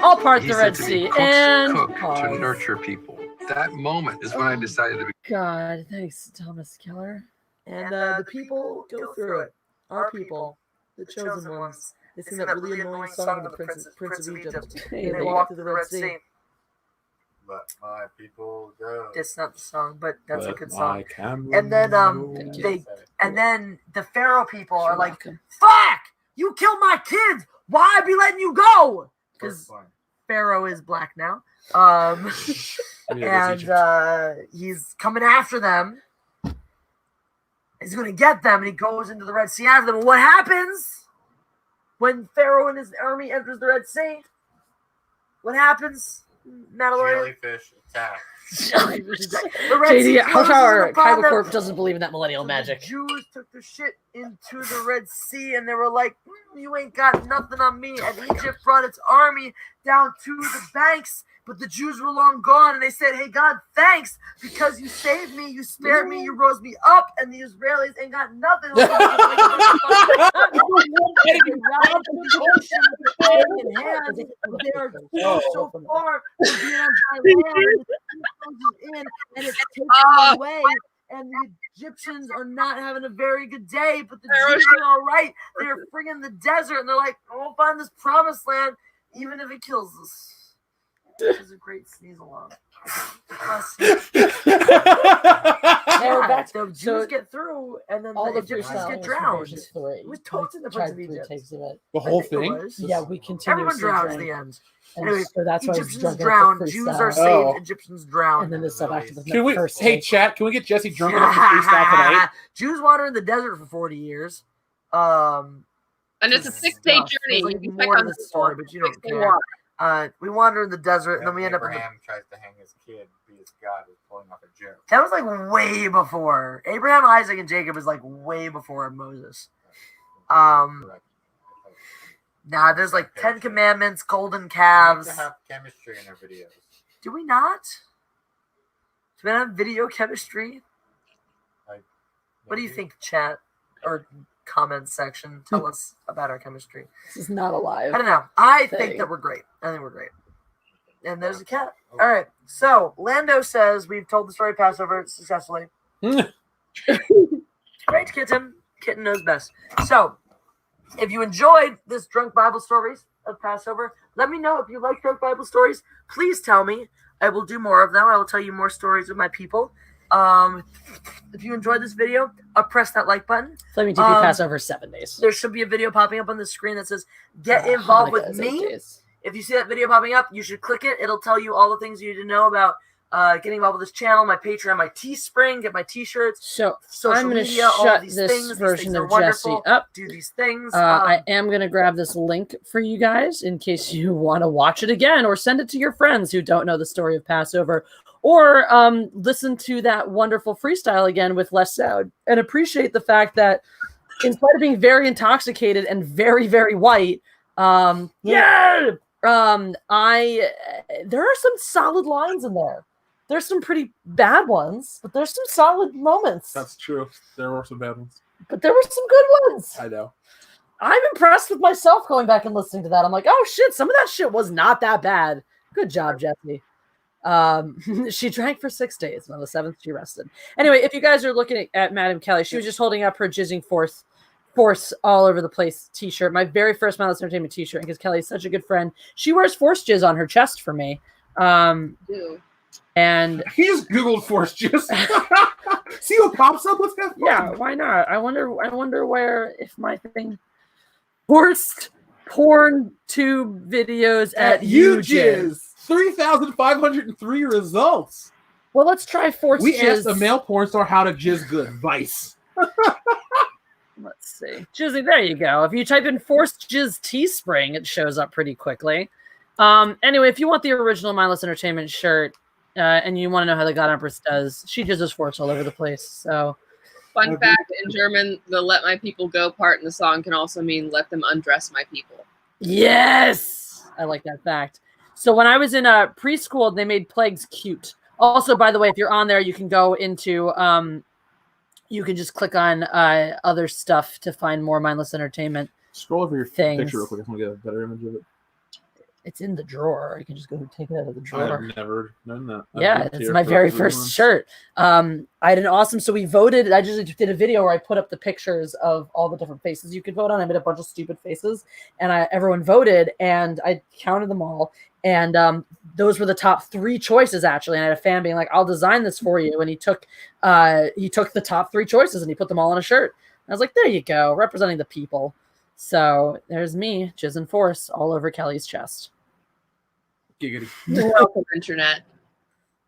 I'll part He the said Red to me, Sea. "Cooks And cook to pause. nurture people." That moment is when I decided to be. God, thanks, Thomas Keller. And the people go through it. Our people, the chosen ones. They sing that really annoying song of the Prince of Egypt. Hey, And they walk through the Red Sea. Let my people go. It's not the song, but that's a Let good my song. camel And then go. Thank you. they and then the Pharaoh people are You're like, welcome. fuck! You killed my kids! Why I be letting you go? Because Pharaoh is black now. Yeah, And he's coming after them. He's gonna get them, and he goes into the Red Sea after them. And what happens when Pharaoh and his army enters the Red Sea? What happens, Mandalorian? Jellyfish attack. The Red Sea JD, closes our upon them. Kyber Corp doesn't believe in that millennial So magic. The Jews took their shit into the Red Sea, and they were like, you ain't got nothing on me. And Egypt brought its army down to the banks, but the Jews were long gone, and they said, hey, God, thanks, because you saved me, you spared me, you rose me up, and the Israelis ain't got nothing. They are so far from being on dry land, and it's taken them away. And the Egyptians are not having a very good day, but the Jews are all right. They're friggin' the desert, and they're like, we'll find this promised land, even if it kills us. This is a great sneeze along. The Jews get through, and then All the the Egyptians freestyle get drowned. versions 3. It was totes in the Tried Prince of 3 Egypt. takes of it. The I whole think it thing? was. Yeah, we continuously Everyone drowns at drank. the end. And Anyway, so that's why Egyptians it's drown. Jews are saved. Oh. Egyptians drown. And then this stuff after the Can we, first hey, take. chat, can we get Jesse drunk enough to freestyle tonight? Jews wander in the desert for 40 years. And it's a 6-day There's journey. like You can more check to on the the story, but you don't 6-day care. walk. We wander in the desert, and then we end up in the... Abraham tries to hang his kid because God is pulling off a joke. That was like way before. Abraham, Isaac, and Jacob is like way before Moses. Nah, there's like 10 Commandments, golden We need calves. to have chemistry in our videos. Do we not? Do we not have video chemistry? What do you think, chat or comment section? Tell us about our chemistry. This is not alive. I don't know. I think Thing. that we're great. I think we're great. And there's a cat. All right. So Lando says we've told the story of Passover successfully. Great, Kitten. Kitten knows best. So if you enjoyed this drunk Bible stories of Passover, let me know. If you like drunk Bible stories, please tell me. I will do more of them. I will tell you more stories of my people. If you enjoyed this video, press that like button. Flaming TP Passover 7 days. There should be a video popping up on the screen that says "Get involved Hanukkah with is 8 me." days. If you see that video popping up, you should click it. It'll tell you all the things you need to know about getting involved with this channel, my Patreon, my Teespring, get my T-shirts, So social I'm going to media, all of shut these this things. These version things are of Jesse wonderful. up. Do these things. I am going to grab this link for you guys in case you want to watch it again or send it to your friends who don't know the story of Passover, or listen to that wonderful freestyle again with less sound and appreciate the fact that in spite of being very intoxicated and very, very white, there are some solid lines in there. There's some pretty bad ones, but there's some solid moments. That's true. There were some bad ones. but there were some good ones. I know. I'm impressed with myself going back and listening to that. I'm like, oh shit, some of that shit was not that bad. Good job, Jesse. She drank for 6 days, and on the 7th she rested. Anyway, if you guys are looking at Madam Kelly, she was just holding up her jizzing force all over the place t-shirt. My very first Mindless Entertainment t-shirt, because Kelly's such a good friend. She wears force jizz on her chest for me. And he just Googled force jizz. See what pops up? Let's have fun. Yeah, why not? I wonder where if my thing forced porn tube videos at UJizz. 3,503 results. Well, let's try force We jizz. asked a male porn star how to jizz good. Vice. Let's see. Jizzy, there you go. If you type in forced jizz Teespring, it shows up pretty quickly. Anyway, if you want the original Mindless Entertainment shirt and you want to know how the God Empress does, she jizzes force all over the place. So, Fun fact, in German, the "Let my people go" part in the song can also mean "Let them undress my people." yes, I like that fact. So when I was in preschool, they made plagues cute. Also, by the way, if you're on there, you can go into you can just click on other stuff to find more Mindless Entertainment. Scroll over your things. picture real quick. I want to get a better image of it. It's in the drawer. You can just go take it out of the drawer. I've never known that. Yeah, it's my very first shirt. I had an awesome. So we voted. I just did a video where I put up the pictures of all the different faces you could vote on. I made a bunch of stupid faces, and everyone voted, and I counted them all. And those were the top 3 choices actually. And I had a fan being like, "I'll design this for you," and he took the top 3 choices and he put them all on a shirt. And I was like, "There you go, representing the people." So there's me, jizz and force all over Kelly's chest. Giggity. You're welcome, internet.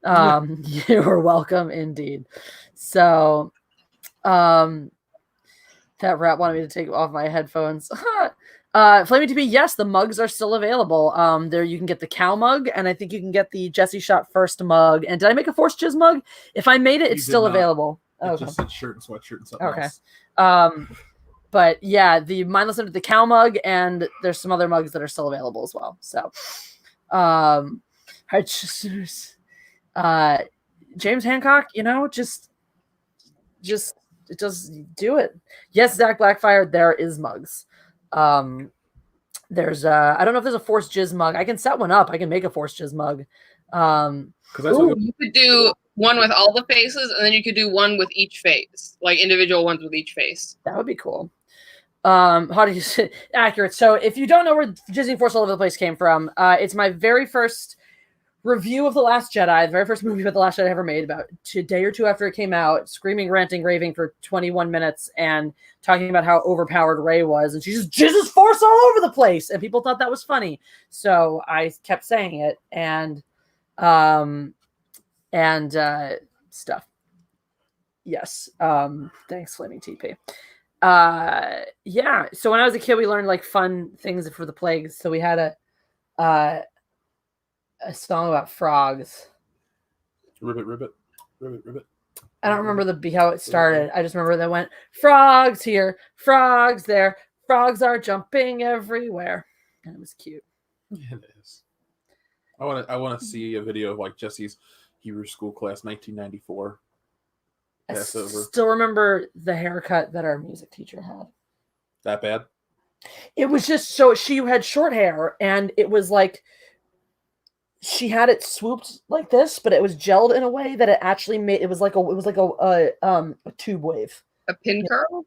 You are welcome indeed. So that rat wanted me to take off my headphones. Flaming TV, yes, the mugs are still available. There you can get the cow mug, and I think you can get the Jesse Shot First mug. And did I make a Force Jizz mug? If I made it, it's still available. It just said shirt and sweatshirt and something else. But yeah, the Mindless Under the cow mug, and there's some other mugs that are still available as well. So James Hancock, just it does do it. Yes, Zach Blackfire, there is mugs. There's I don't know if there's a Force Jizz mug. I can set one up. I can make a Force Jizz mug. You could do one with all the faces, and then you could do one with each face, like individual ones with each face. That would be cool. How do you say accurate? So if you don't know where Jizzing Force all over the place came from, it's my very first review of The Last Jedi, the very first movie about The Last Jedi I ever made, about a day or two after it came out, screaming, ranting, raving for 21 minutes and talking about how overpowered Rey was, and she just jizzes force all over the place, and people thought that was funny. So I kept saying it, and stuff. Yes. Thanks, Flaming TP. Yeah. So when I was a kid, we learned like fun things for the plagues. So we had a song about frogs. Ribbit, ribbit, ribbit, ribbit. I don't remember how it started. I just remember that went frogs here, frogs there, frogs are jumping everywhere, and it was cute. It is. I want to see a video of like Jesse's Hebrew school class 1994. Passover. I still remember the haircut that our music teacher had. That bad? It was just so she had short hair, and it was like she had it swooped like this, but it was gelled in a way that it actually made it was like a tube wave. A pin curl?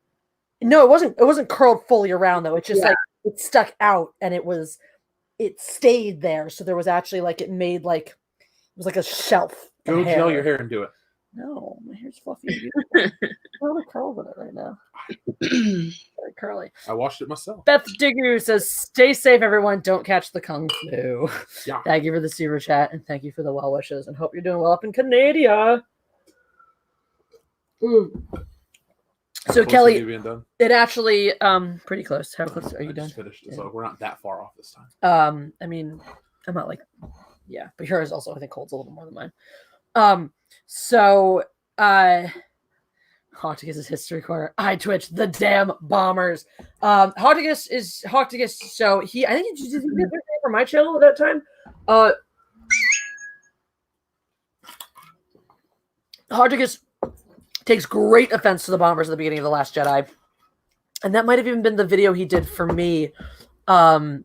No, it wasn't curled fully around though. It's just like it stuck out, and it stayed there. So there was actually like it made like it was like a shelf. Go gel your hair and do it. No, my hair's fluffy. I'm gonna curl with it right now. Very curly. I washed it myself. Beth Digger says, "Stay safe, everyone. Don't catch the kung flu." Yeah. Thank you for the super chat, and thank you for the well wishes, and hope you're doing well up in Canada. So Kelly, it actually pretty close. How close are you done? Finished, so we're not that far off this time. I mean, I'm not like, yeah, but yours also I think holds a little more than mine. So Hoctigus is history corner. I Twitch the damn bombers. Hoctigus is Hoctigus. So I think he did for my channel at that time. Hoctigus takes great offense to the bombers at the beginning of The Last Jedi. And that might have even been the video he did for me when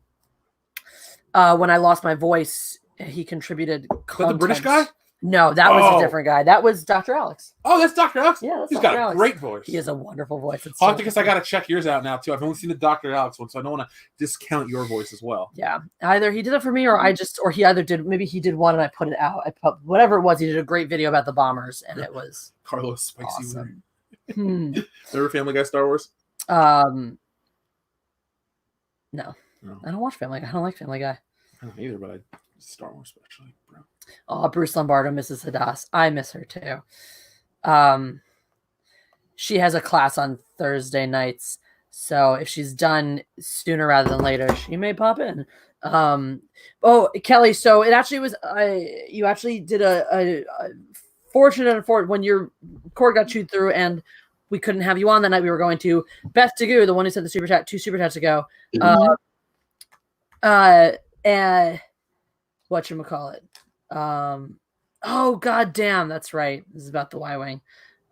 I lost my voice. He contributed content. But the British guy? No, that was a different guy. That was Dr. Alex. Oh, that's Dr. Alex? Yeah, that's He's Dr. got Alex. a great voice. He has a wonderful voice. It's I guess I got to check yours out now, too. I've only seen the Dr. Alex one, so I don't want to discount your voice as well. Yeah. Either he did it for me or he either did, maybe he did one and I put it out. Whatever it was, he did a great video about the bombers and it was Carlos Spicy. awesome. Remember Family Guy Star Wars? No. No. I don't watch Family Guy. I don't like Family Guy. I don't either, but Star Wars especially, bro. Oh, Bruce Lombardo, Mrs. Hadass. I miss her too. She has a class on Thursday nights, so if she's done sooner rather than later, she may pop in. Oh, Kelly, so it actually was you actually did a fortunate when your cord got chewed through and we couldn't have you on that night. We were going to Beth Degu, the one who sent the super chat 2 super chats ago. And whatchamacallit? Oh god damn, that's right. This is about the Y-Wing.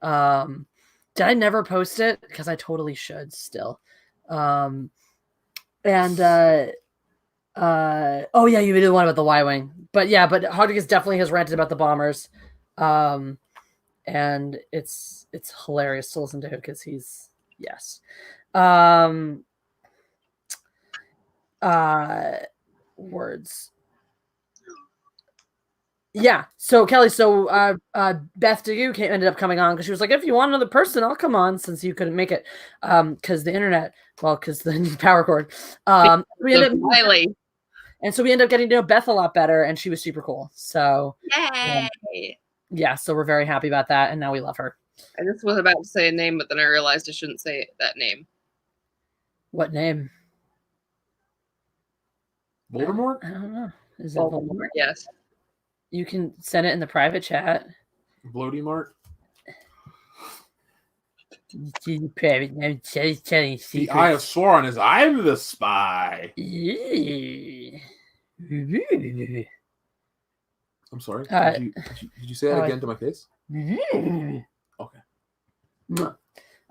Did I never post it? Because I totally should still. Oh yeah, you did the one about the Y-Wing. But yeah, but Hogdigus definitely has ranted about the bombers. And it's hilarious to listen to him because he's words. Yeah. So Kelly, Beth Degu ended up coming on because she was like, if you want another person, I'll come on since you couldn't make it. Because the internet, because the power cord. And so we ended up getting to know Beth a lot better, and she was super cool. So yeah, so we're very happy about that, and now we love her. I just was about to say a name, but then I realized I shouldn't say that name. What name? Voldemort? I don't know. Is it Voldemort? Yes. You can send it in the private chat. Bloody Mart? The Eye of Sauron is I'm the spy. I'm sorry. Did you say that again to my face? Okay.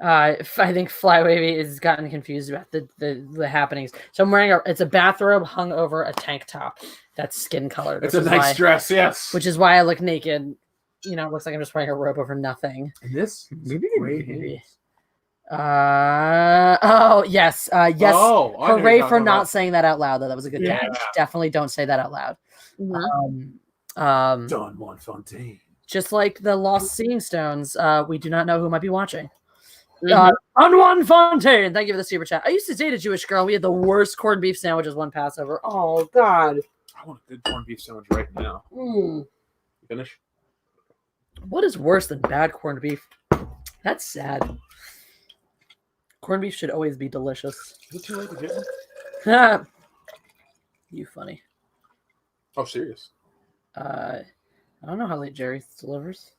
I think Flywavy has gotten confused about the happenings. So I'm wearing it's a bathrobe hung over a tank top that's skin colored. It's a nice dress, yes. Which is why I look naked. You know, it looks like I'm just wearing a robe over nothing. And this? Oh yes, yes. Oh, hooray for not saying that out loud. Though that was a good Yeah. catch. Definitely don't say that out loud. Don Juan Fontaine. Just like the Lost Seeing Stones, we do not know who might be watching. Unwan Fontaine, thank you for the super chat. I used to date a Jewish girl. We had the worst corned beef sandwiches one Passover. Oh God, I want a good corned beef sandwich right now. You finish? What is worse than bad corned beef? That's sad. Corned beef should always be delicious. Is it too late to get one? You funny. Oh, serious? I don't know how late Jerry delivers.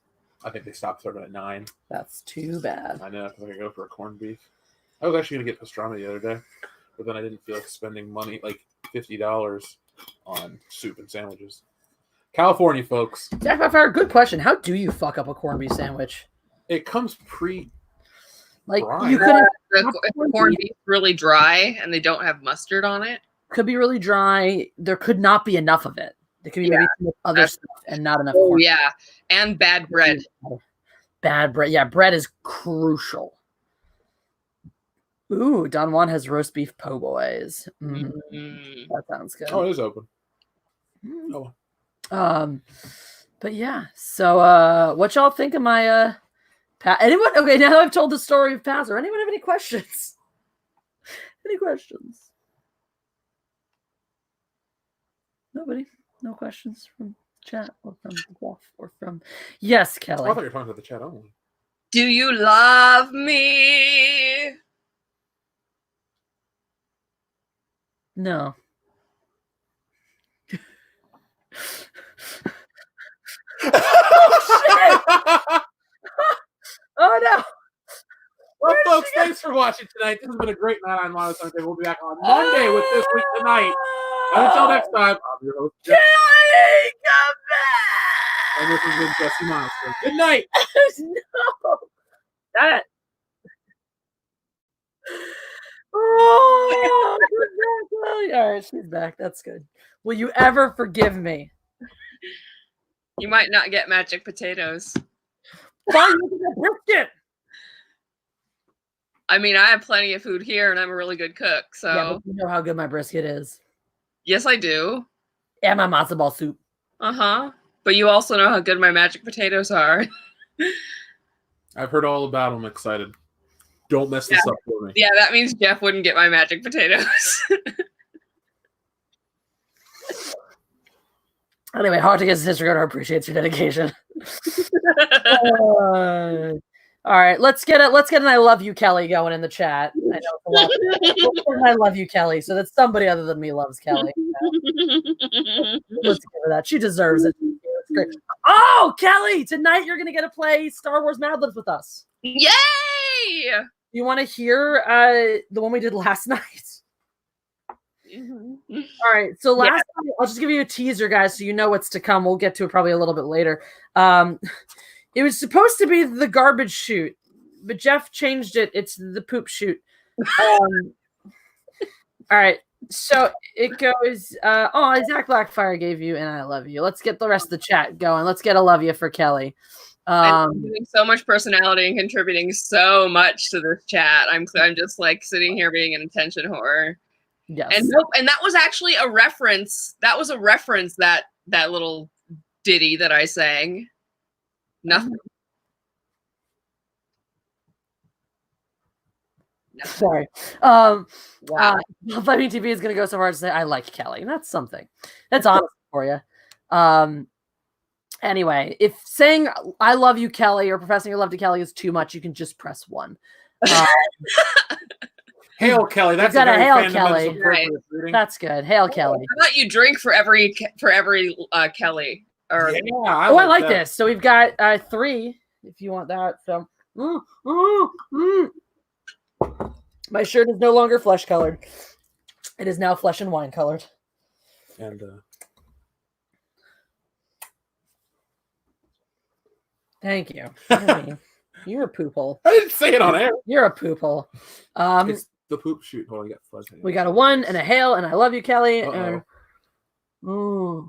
I think they stopped serving at 9. That's too bad. I know, because I could go for a corned beef. I was actually going to get pastrami the other day, but then I didn't feel like spending money, like $50 on soup and sandwiches. California, folks. Zach Pfeiffer, good question. How do you fuck up a corned beef sandwich? It comes like brine. you could If corned beef really dry and they don't have mustard on it. Could be really dry. There could not be enough of it. There could be maybe some other stuff and not enough. Oh yeah, and bad bread. Bad bread. Yeah, bread is crucial. Ooh, Don Juan has roast beef po' boys. That sounds good. Oh, it is open. But yeah. So, what y'all think of my anyone? Okay, now that I've told the story of Passover, anyone have any questions? Any questions? Nobody. No questions from chat or from Jeff or from. Yes, Kelly. I thought you were talking about the chat only. Do you love me? No. Oh no! Well, folks, thanks for watching tonight. This has been a great night on Mindless Entertainment. We'll be back on Monday with This Week Tonight. And until next time, I'm your host, Jeff. Kelly, come back! And this has been Jesse Monster. Good night. No. that. Oh, all right, she's back. That's good. Will you ever forgive me? You might not get magic potatoes. Fine, look at that brisket. I mean, I have plenty of food here, and I'm a really good cook. So Yeah, but you know how good my brisket is. yes, I do. And my matzo ball soup. But you also know how good my magic potatoes are. I've heard all about them. Excited. Don't mess this up for me. Yeah, that means Jeff wouldn't get my magic potatoes. Anyway, hard to get disregard appreciates your dedication. All right, let's get an I love you, Kelly, going in the chat. I know it's a lot. Let's get an I love you, Kelly, so that somebody other than me loves Kelly. Let's give her that. She deserves it. It's great. Oh, Kelly, tonight you're gonna get to play Star Wars Mad Libs with us. Yay! You want to hear the one we did last night? All right, so last night, I'll just give you a teaser, guys, so you know what's to come. We'll get to it probably a little bit later. It was supposed to be the garbage chute, but Jeff changed it. It's the poop chute. All right, so it goes. Zach Blackfire gave you, and I love you. Let's get the rest of the chat going. Let's get a love you for Kelly. I'm giving so much personality and contributing so much to this chat. I'm just like sitting here being an attention whore. Yes. And that was actually a reference. That was a reference, that little ditty that I sang. Nothing. Sorry. Wow. Fleming TV is going to go so far as to say, I like Kelly. That's something. That's honest for you. Anyway, if saying I love you, Kelly, or professing your love to Kelly is too much, you can just press 1. Hail Kelly. That's got a a very hail Fandoms Kelly. appropriate greeting. That's good. Hail Kelly. How about you drink for every Kelly? Or Yeah, I like that. this. So we've got 3, if you want that. So, my shirt is no longer flesh colored. It is now flesh and wine colored. And Thank you. You're a poop hole. I didn't say it on air. You're a poop hole. It's the poop shoot. Hold on, I got fuzz. We got a 1 and a hail, and I love you, Kelly. Uh-oh. And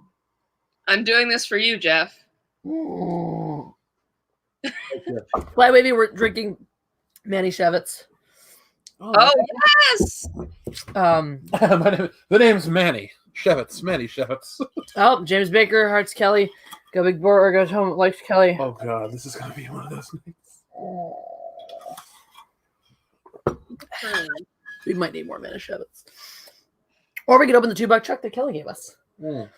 I'm doing this for you, Jeff. Well, maybe we're drinking Manny Shevitz. Oh yes. The name's Manny Shevitz. Manny Shevitz. Oh, James Baker hearts Kelly. Go Big Boy or goes home likes Kelly. Oh god, this is gonna be one of those nights. We might need more Manny Shevitz. Or we could open the $2 check that Kelly gave us. Let's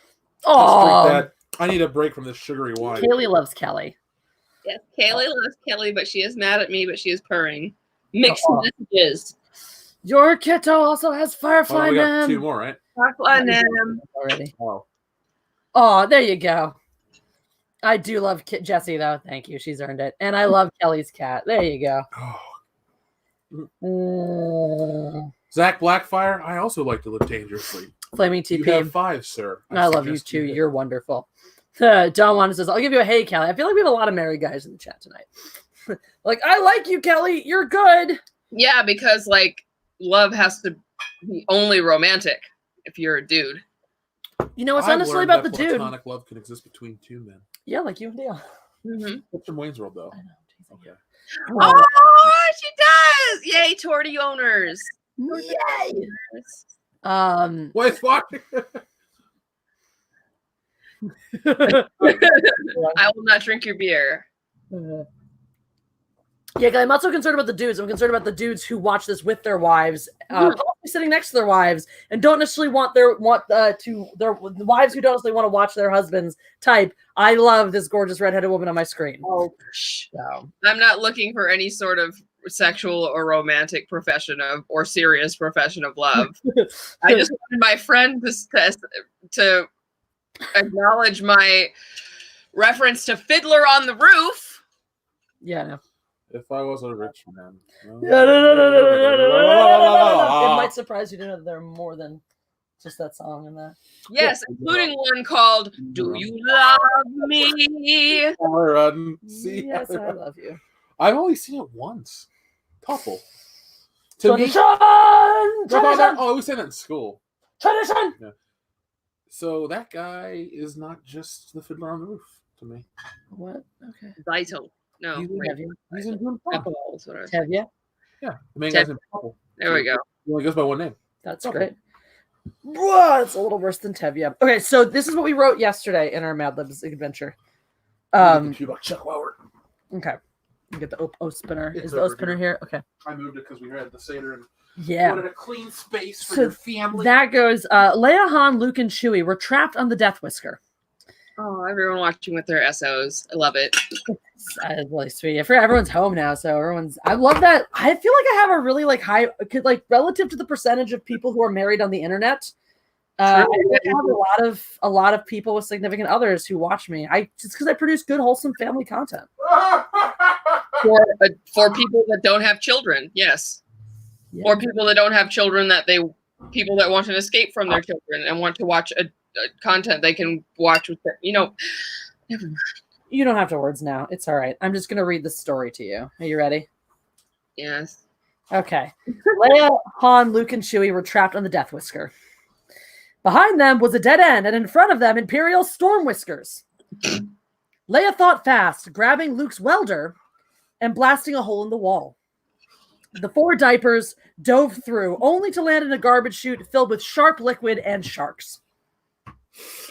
Oh, drink that. I need a break from this sugary wine. Kaylee loves Kelly. Yes, Kaylee loves Kelly, but she is mad at me, but she is purring. Mixed Oh. messages. Your kiddo also has Firefly We got Man 2 more, right? already. Oh. Oh, there you go. I do love Jessie, though. Thank you. She's earned it. And I love Kelly's cat. There you go. Zach Blackfire, I also like to live dangerously. Flaming You TP. have 5, sir. I love you, suggest too. hit. You're wonderful. Don Juan says, I'll give you a hey, Kelly. I feel like we have a lot of married guys in the chat tonight. Like, I like you, Kelly. You're good. Yeah, because like love has to be only romantic if you're a dude. You know, it's I've not necessarily learned about the that dude. platonic love can exist between 2 men. Yeah, like you and Dale. Mm-hmm. What's from Wayne's World, though? I know. Okay. Oh, she does! Yay, Torty owners! Yay! Wait, watching. I will not drink your beer. Yeah, I'm not so concerned about the dudes. I'm concerned about the dudes who watch this with their wives, probably sitting next to their wives, and don't necessarily want the wives who don't necessarily want to watch their husbands type. I love this gorgeous redheaded woman on my screen. Oh, So. I'm not looking for any sort of sexual or romantic profession of or serious profession of love. I just wanted my friend to acknowledge my reference to Fiddler on the Roof. Yeah, no. If I was a rich man. It might surprise you to know that there are more than just that song in that. Yes, including one called "Do You Love Me?" Run, see. Yes, I love you. I've only seen it once. Couple. To me, Tradition! oh, I was saying that in school. Tradition! So that guy is not just the Fiddler on the Roof to me. What? Okay. Vital. No. He's in- wait. He's in Dune Pond. That's what I was- Have you? Yeah, the main guy's in Couple. There we go. He only goes by one name. That's Okay. great. Whoa, it's a little worse than Tevye. Okay, so this is what we wrote yesterday in our Mad Libs adventure. Chuck Weller. Okay. You get the O spinner. It's Is the O over spinner here? Okay. I moved it because we had the Seder and Yeah. wanted a clean space for So your family. That goes, Leia, Han, Luke, and Chewie were trapped on the Death Whisker. Oh, everyone watching with their SOs. I love it. That is really sweet. I forgot everyone's home now, so I love that. I feel like I have a really high, relative to the percentage of people who are married on the internet. I have a lot of people with significant others who watch me. Just because I produce good, wholesome family content. For people that don't have children, yes. Yeah. Or people that don't have children people that want to escape from their children and want to watch a content they can watch with their, never mind. You don't have to words now. It's all right. I'm just going to read the story to you. Are you ready? Yes. Okay. Leia, Han, Luke, and Chewie were trapped on the Death Whisker. Behind them was a dead end, and in front of them, Imperial Storm Whiskers. Leia thought fast, grabbing Luke's welder and blasting a hole in the wall. The 4 diapers dove through, only to land in a garbage chute filled with sharp liquid and sharks.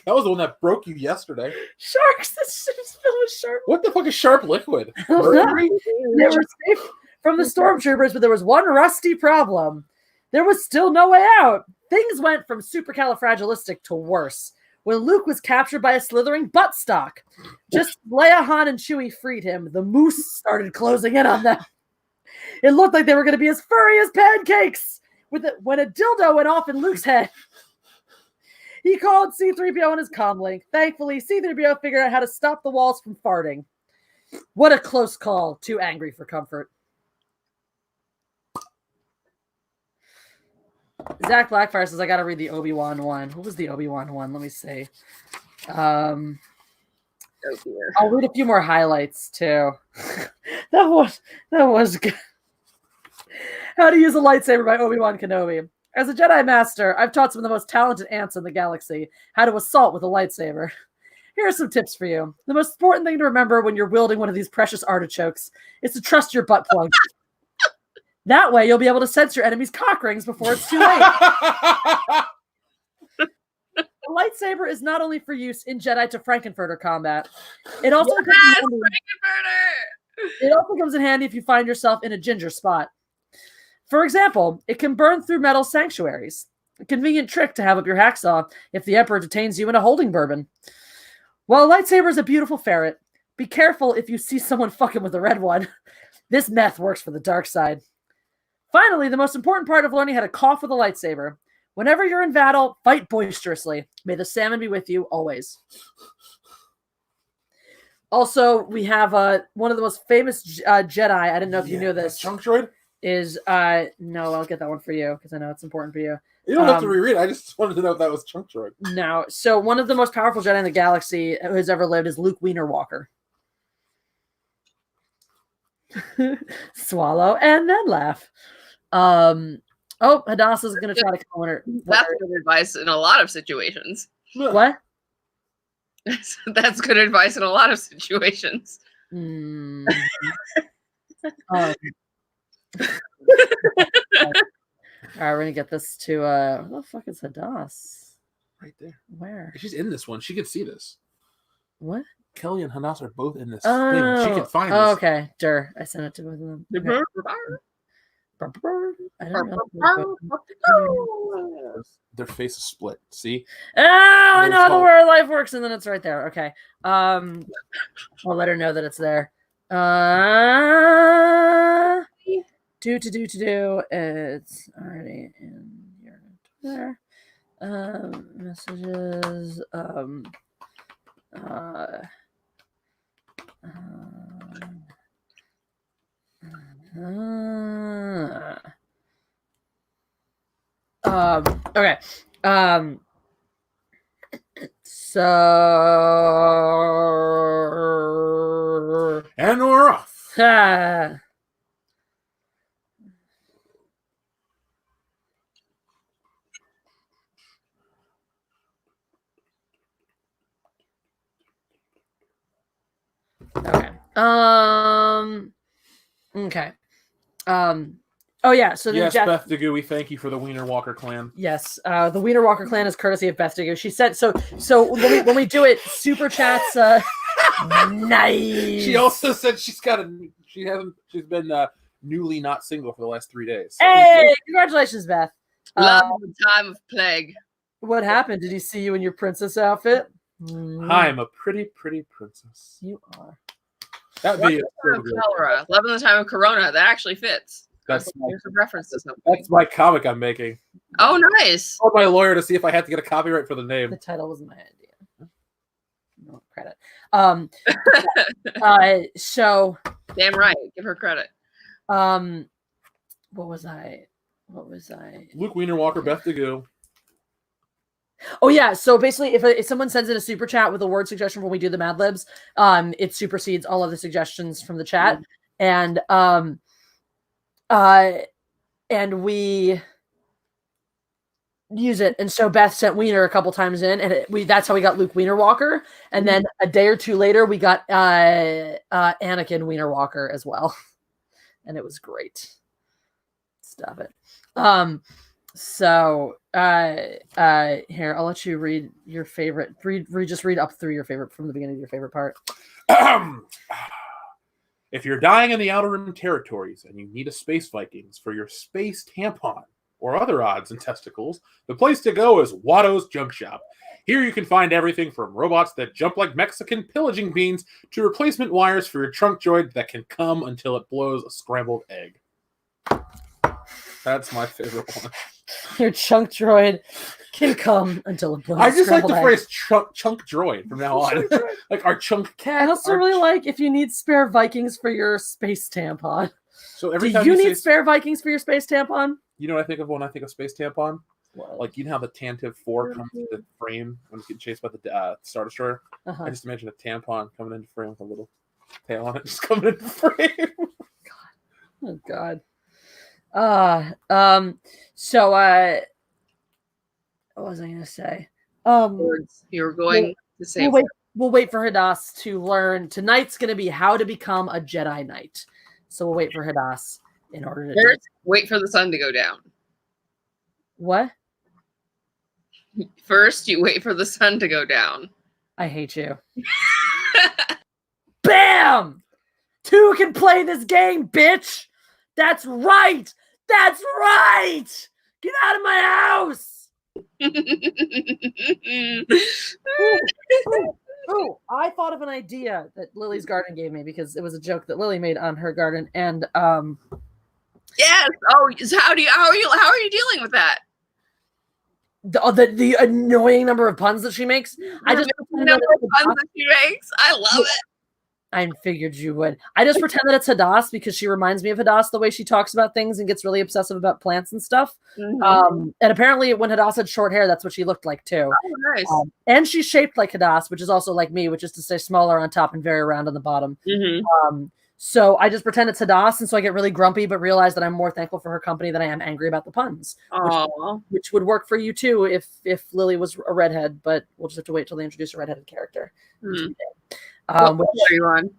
That was the one that broke you yesterday. Sharks? This shit is filled with sharks. What the fuck is sharp liquid? They were safe from the stormtroopers, but there was one rusty problem. There was still no way out. Things went from supercalifragilistic to worse when Luke was captured by a slithering buttstock. Just as Leia, Han, and Chewie freed him, the moose started closing in on them. It looked like they were going to be as furry as pancakes when a dildo went off in Luke's head. He called C-3PO on his comlink. Thankfully, C-3PO figured out how to stop the walls from farting. What a close call. Too angry for comfort. Zach Blackfire says, I got to read the Obi-Wan one. What was the Obi-Wan one? Let me see. Oh dear. I'll read a few more highlights, too. That was good. How to Use a Lightsaber by Obi-Wan Kenobi. As a Jedi Master, I've taught some of the most talented ants in the galaxy how to assault with a lightsaber. Here are some tips for you. The most important thing to remember when you're wielding one of these precious artichokes is to trust your butt plug. That way, you'll be able to sense your enemy's cock rings before it's too late. The lightsaber is not only for use in Jedi to Frankenfurter combat. It also comes in handy if you find yourself in a ginger spot. For example, it can burn through metal sanctuaries. A convenient trick to have up your hacksaw if the Emperor detains you in a holding bourbon. While a lightsaber is a beautiful ferret, be careful if you see someone fucking with a red one. This meth works for the dark side. Finally, the most important part of learning how to cough with a lightsaber. Whenever you're in battle, fight boisterously. May the salmon be with you always. Also, we have one of the most famous Jedi. I didn't know if you knew this. Chunk droid? Is no, I'll get that one for you because I know it's important for you. You don't have to reread it. I just wanted to know if that was Chunk droid. No. So one of the most powerful Jedi in the galaxy who has ever lived is Luke Wienerwalker. Swallow and then laugh. Hadassah's going to try to corner. That's good advice in a lot of situations. What? That's good advice in a lot of situations. All right, we're going to get this to where the fuck is Hadass? Right there. Where? She's in this one. She could see this. What? Kelly and Hadass are both in this Oh, thing. She could find this. Okay. I sent it to both of them. Okay. I don't know. Their face is split. See? Oh, I know the where life works, and then it's right there. Okay. I'll let her know that it's there. Do. It's already in your Twitter. Messages. Okay. So And we're off. Ah. Okay. Okay. Oh yeah. So then Yes, Jeff. Beth DeGooey, thank you for the Wiener Walker clan. Yes. The Wiener Walker clan is courtesy of Beth Digo. She said so. So when we do it, super chats. Nice. She also said she's been newly not single for the last 3 days. Hey, congratulations, Beth. Love the time of plague. What happened? Did he see you in your princess outfit? Hi, I'm a pretty, pretty princess. You are. That'd Love be the time of cholera. Love in the time of corona. That actually fits. That's There's a reference to something. that's my comic I'm making. Oh, nice. I told my lawyer to see if I had to get a copyright for the The name. title wasn't my idea. No credit. So Damn right. Give her credit. what was I? Luke Wiener Walker, Beth DeGoo. Oh yeah. So basically, if someone sends in a super chat with a word suggestion when we do the Mad Libs, it supersedes all of the suggestions from the chat, and we use it. And so Beth sent Wiener a couple times in, and that's how we got Luke Wiener Walker. And then a day or two later, we got Anakin Wiener Walker as well, and it was great. Stop it. So here, I'll let you read your favorite. Just read up through your favorite from the beginning of your favorite part. If you're dying in the Outer Rim territories and you need a Space Vikings for your space tampon or other odds and testicles, the place to go is Watto's Junk Shop. Here you can find everything from robots that jump like Mexican pillaging beans to replacement wires for your trunk droid that can come until it blows a scrambled egg. That's my favorite one. Your chunk droid can come until it blows. I just like the egg. phrase chunk droid from now on. Like our chunk cat. I also really like if you need spare Vikings for your space tampon. So every Do time you you need say, spare Vikings for your space tampon? you know what I think of when I think of space tampon? What? Like, you know how the Tantive 4 comes into the frame when it's getting chased by the Star Destroyer? Uh-huh. I just imagine a tampon coming into frame with a little tail on it, just coming into frame. Oh God. So what was I gonna say? Words you were going to say. We'll wait for Hadass to learn. Tonight's gonna be how to become a Jedi Knight. So we'll wait for Hadass in order to First, wait for the sun to go down. What? First, you wait for the sun to go down. I hate you. Bam! Two can play this game, bitch! That's right! That's right! Get out of my house! Oh, I thought of an idea that Lily's garden gave me because it was a joke that Lily made on her garden, and yes. Oh, so how are you dealing with that? the annoying number of puns that she makes. I just pretend that it's Puns that she makes. I love it. I figured you would. I just pretend that it's Hadass because she reminds me of Hadass the way she talks about things and gets really obsessive about plants and stuff. Mm-hmm. And apparently when Hadass had short hair, that's what she looked like too. Oh, nice. And she's shaped like Hadass, which is also like me, which is to say smaller on top and very round on the bottom. Mm-hmm. So I just pretend it's Hadass, and so I get really grumpy, but realize that I'm more thankful for her company than I am angry about the puns. Which would work for you too if Lily was a redhead, but we'll just have to wait till they introduce a redheaded character. What level are you on?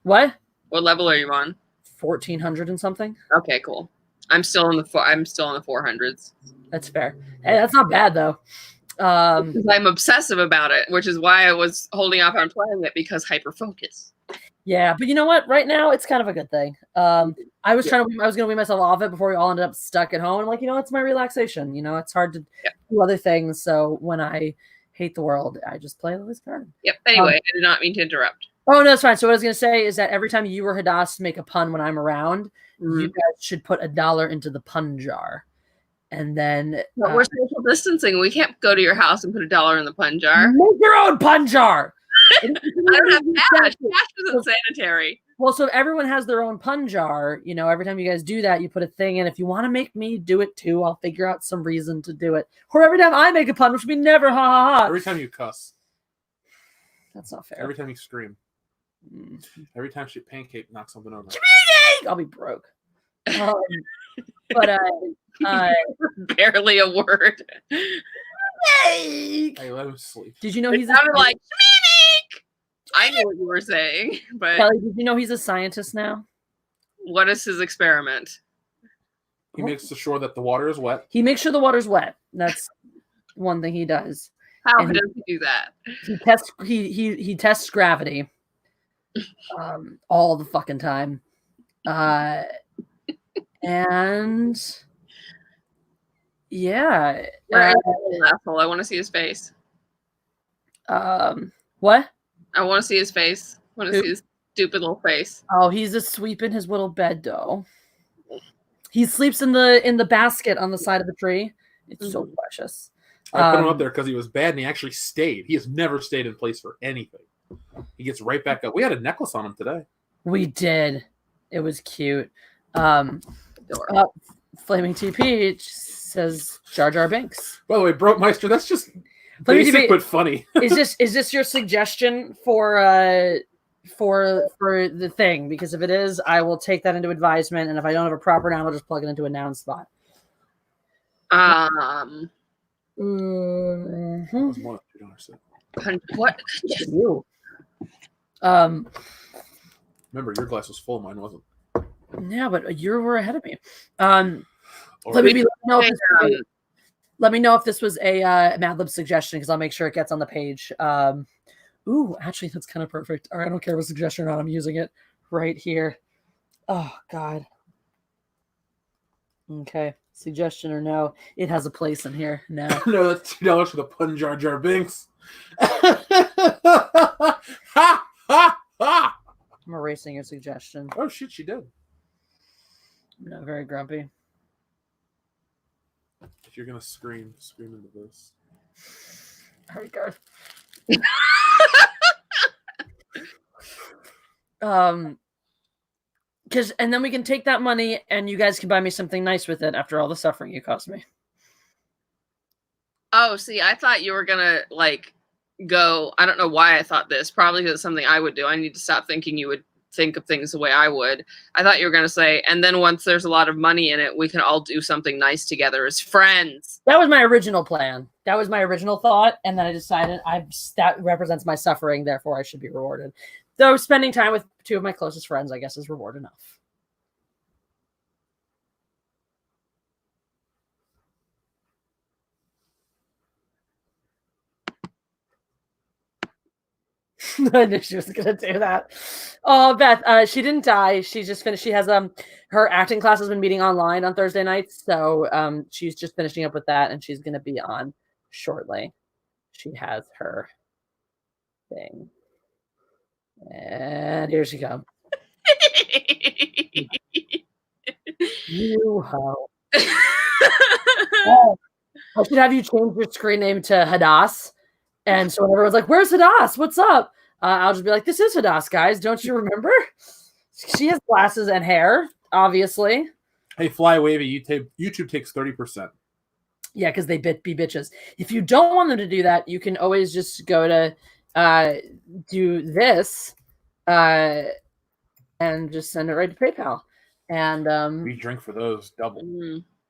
What? What level are you on? 1400 and something. Okay, cool. I'm still in the 400s. That's fair. Hey, that's not bad though. I'm obsessive about it, which is why I was holding off on playing it because hyper focus. Yeah, but you know what? Right now, it's kind of a good thing. I was going to wean myself off it before we all ended up stuck at home. And I'm like, it's my relaxation. It's hard to do other things. So when I hate the world, I just play Lily's Garden. Yep. Anyway, I did not mean to interrupt. Oh, no, it's fine. So what I was going to say is that every time you or Hadass make a pun when I'm around, you guys should put $1 into the pun jar. And then... But we're social distancing. We can't go to your house and put $1 in the pun jar. Make your own pun jar! I don't have cash. Cash isn't sanitary. Well, so if everyone has their own pun jar, every time you guys do that, you put a thing in. If you want to make me do it too, I'll figure out some reason to do it. Or every time I make a pun, which would be never ha ha ha. Every time you cuss. That's not fair. Every time you scream. Every time she pancake knocks something over. I'll be broke. But Barely a word. Hey, let him sleep. did you know It he's sounded like Schmeenick! I knew what you were saying, but Kelly, did you know he's a scientist now? what is his experiment? He makes sure that the water is wet. He makes sure the water's wet. That's one thing he does. How And does he do that? He tests gravity all the fucking time. And yeah. Asshole. I want to see his face. What? I want to see his face. I want to see his stupid little face. Oh, he's asleep in his little bed though. He sleeps in the basket on the side of the tree. It's so precious. I put him up there because he was bad and he actually stayed. He has never stayed in place for anything. He gets right back up. We had a necklace on him today. We did. It was cute. Adorable. Flaming TP says Jar Jar Binks. By the way, Broke Meister, that's just Flaming basic TP, but funny. is this your suggestion for the thing? Because if it is, I will take that into advisement, and if I don't have a proper noun, I'll just plug it into a noun spot. That was more than $2. What? You. Remember, your glass was full. Mine wasn't. Yeah, but you were ahead of me. Or Let me know if this was a Mad Lib suggestion, because I'll make sure it gets on the page. Ooh, actually, that's kind of perfect. All right, I don't care if it's a suggestion or not. I'm using it right here. Oh, God. Okay, suggestion or no, it has a place in here now. No, that's $2 for the pun Jar Jar Binks. Ha! Ha! Ha! I'm erasing your suggestion. Oh, shit, she did. I'm not very grumpy. If you're going to scream into this. There we go. And then we can take that money and you guys can buy me something nice with it after all the suffering you caused me. Oh, see, I thought you were gonna go. I don't know why I thought this. Probably because it's something I would do. I need to stop thinking you would think of things the way I would. I thought you were gonna say, and then once there's a lot of money in it, we can all do something nice together as friends. That was my original plan. That was my original thought, and then I decided that represents my suffering, therefore I should be rewarded. Though spending time with two of my closest friends, I guess, is reward enough. I knew she was gonna do that. Oh, Beth, she didn't die. She just finished. She has her acting class has been meeting online on Thursday nights, so she's just finishing up with that, and she's gonna be on shortly. She has her thing, and here she comes. You hoe! Oh, I should have you change your screen name to Hadass. And so when everyone's like, "Where's Hadass? What's up?" I'll just be like, "This is Hadass, guys. Don't you remember? She has glasses and hair, obviously." Hey, Fly Wavy, YouTube takes 30%. Yeah, because they be bitches. If you don't want them to do that, you can always just go to do this and just send it right to PayPal. And we drink for those double.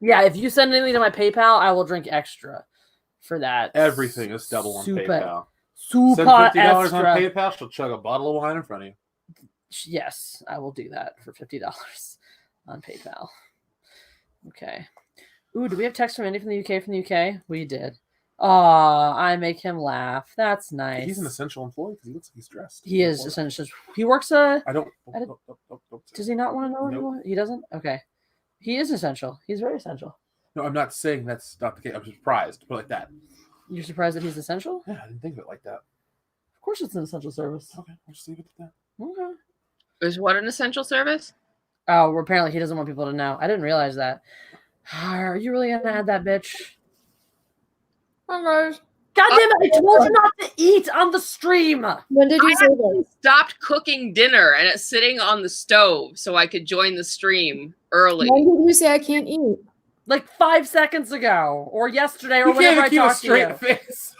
Yeah, if you send anything to my PayPal, I will drink extra for that. Everything is double on PayPal. Super Send $50 extra. on PayPal, she'll chug a bottle of wine in front of you. Yes, I will do that for $50 on PayPal. Okay. Ooh, do we have text from Andy from the UK? From the UK? We did. Aw, I make him laugh. That's nice. He's an essential employee because he looks like he's dressed. He is essential. He works I don't. Does he not want to know anymore? He doesn't? Okay. He is essential. He's very essential. No, I'm not saying that's not the case. I'm surprised to put it like that. You're surprised that he's essential? Yeah, I didn't think of it like that. Of course it's an essential service. Okay, I'll just leave it at that. Okay. Is what an essential service? Oh, well, apparently he doesn't want people to know. I didn't realize that. Are you really gonna add that bitch? Hi guys. God damn it! I told you not to eat on the stream. When did you say that? Stopped cooking dinner and it's sitting on the stove so I could join the stream early. When did you say I can't eat? Like 5 seconds ago, or yesterday, or You whenever I can't keep a talked to you. straight face.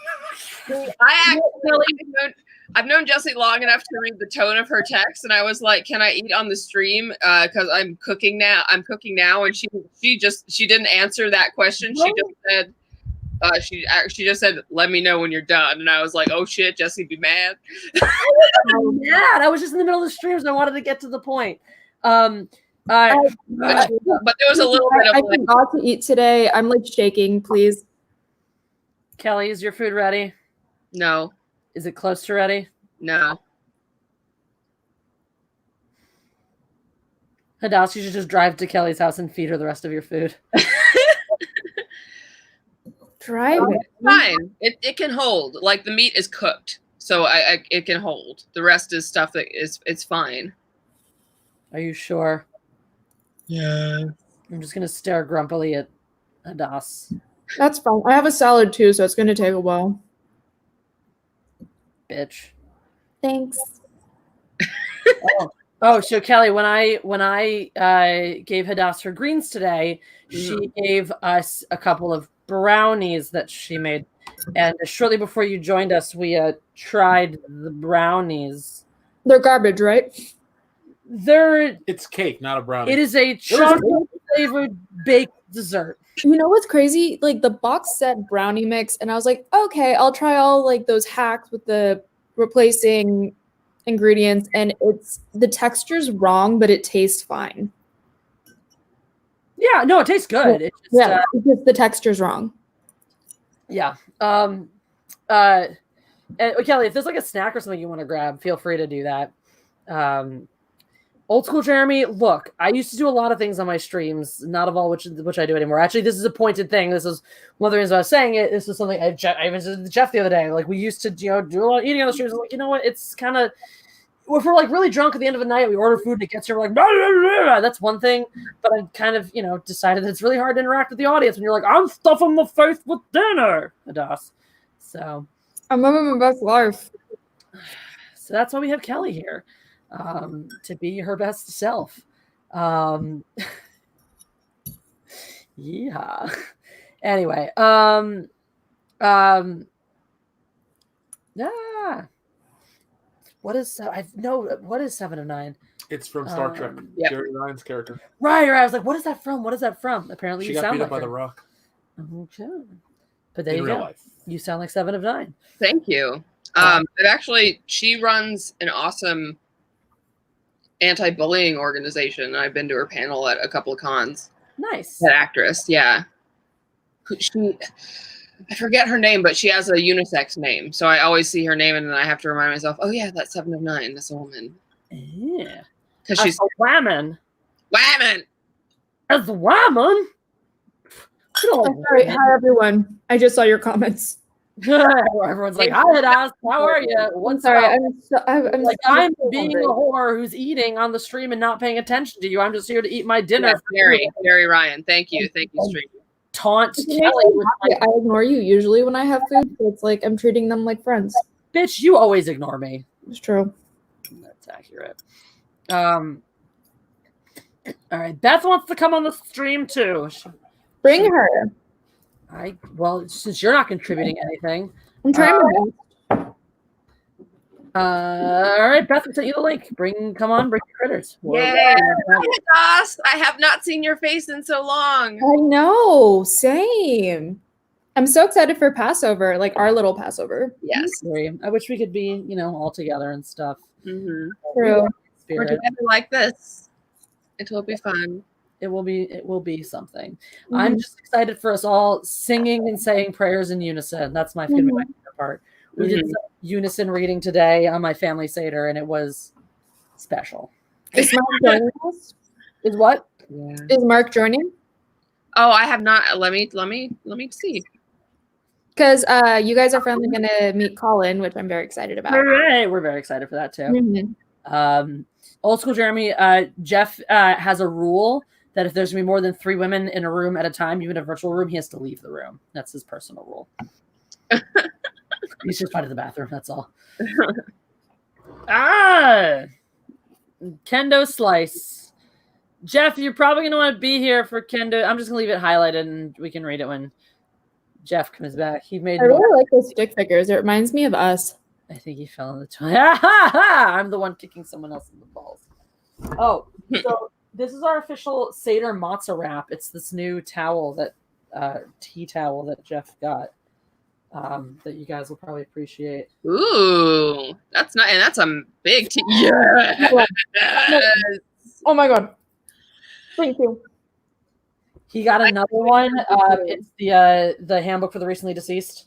I've known Jessie long enough to read the tone of her text, and I was like, "Can I eat on the stream? Because I'm cooking now. And she didn't answer that question. She just said, she just said, "Let me know when you're done." And I was like, "Oh shit, Jessie be mad." Oh, mad. I was just in the middle of the streams and I wanted to get to the point. But there was a little bit I of like, forgot to eat today. I'm like shaking. Please. Kelly, is your food ready? no, Is it close to ready? no. Hadass, you should just drive to Kelly's house and feed her the rest of your food. Drive it. Fine. It can hold. Like the meat is cooked, so it can hold. The rest is stuff that it's fine. Are you sure? Yeah. I'm just gonna stare grumpily at Hadass. That's fine. I have a salad too, so it's going to take a while. Bitch. Thanks. Oh, so Kelly, when I gave Hadass her greens today, she gave us a couple of brownies that she made, and shortly before you joined us, we tried the brownies. They're garbage, right? It's cake, not a brownie. It is a chocolate flavored baked dessert. You know what's crazy? Like the box said brownie mix, and I was like, okay, I'll try all like those hacks with the replacing ingredients, and the texture's wrong, but it tastes fine. Yeah, no, it tastes good. It's just, It's just the texture's wrong. Yeah. And, Kelly, if there's like a snack or something you want to grab, feel free to do that. Old school Jeremy, look, I used to do a lot of things on my streams, not of all which I do anymore. Actually, this is a pointed thing. This is one of the reasons I was saying it. This was something I even said to Jeff the other day. Like, we used to, do a lot of eating on the streams. I'm like, you know what? It's kind of, if we're like really drunk at the end of the night, we order food and it gets here, we're like, blah, blah, blah, blah. That's one thing. But I kind of, decided that it's really hard to interact with the audience when you're like, I'm stuffing my face with dinner, Hadass. So I'm living my best life. So that's why we have Kelly here, to be her best self. Yeah. Anyway, what is 7 of 9? It's from Star Trek. Yep. Jerry Ryan's character. Right. I was like, what is that from? Apparently, She you got sound beat like up by her. the Rock. Okay. But there In you real go. life. You sound like 7 of 9. Thank you. She runs an awesome anti-bullying organization. I've been to her panel at a couple of cons. Nice. That actress, yeah. I forget her name, but she has a unisex name. So I always see her name and then I have to remind myself, oh yeah, that's 7 of 9. That's a woman. Yeah. Because she's a woman. woman. As a woman. I'm sorry. Hi, everyone. I just saw your comments. Everyone's like, hi, Hadass. How are you? I'm sorry. I'm like, I'm being a whore who's eating on the stream and not paying attention to you. I'm just here to eat my dinner. Yes, Jerry Ryan. Thank you, stream. Taunt Kelly. Kelly. I ignore you usually when I have food, so it's like I'm treating them like friends. Bitch, you always ignore me. It's true. That's accurate. All right, Beth wants to come on the stream too. Bring her. Well, since you're not contributing anything, I'm trying my best. All right, Beth, I sent you the link. Come on, bring your critters. Yeah, Hadass. I have not seen your face in so long. I know. Same. I'm so excited for Passover, like our little Passover. Yes. I wish we could be, all together and stuff. Mm-hmm. True. We're together like this. It will be fun. It will be something. Mm-hmm. I'm just excited for us all singing and saying prayers in unison. That's my favorite part. We did some unison reading today on my family Seder, and it was special. Is Mark joining us? Is what? Yeah. Is Mark joining? Oh, I have not. Let me see. Because you guys are finally going to meet Colin, which I'm very excited about. Hooray! We're very excited for that too. Mm-hmm. Old school Jeremy, Jeff has a rule that if there's going to be more than 3 women in a room at a time, even a virtual room, he has to leave the room. That's his personal rule. He's just fine to the bathroom. That's all. Kendo Slice. Jeff, you're probably going to want to be here for Kendo. I'm just going to leave it highlighted and we can read it when Jeff comes back. He made. I really like those stick figures. It reminds me of us. I think he fell in the toilet. I'm the one kicking someone else in the balls. Oh, so this is our official Seder matzah wrap. It's this new towel that tea towel that Jeff got that you guys will probably appreciate. Ooh, that's not, and that's a big Yeah. Oh my god. Thank you. He got another one. It's the handbook for the recently deceased.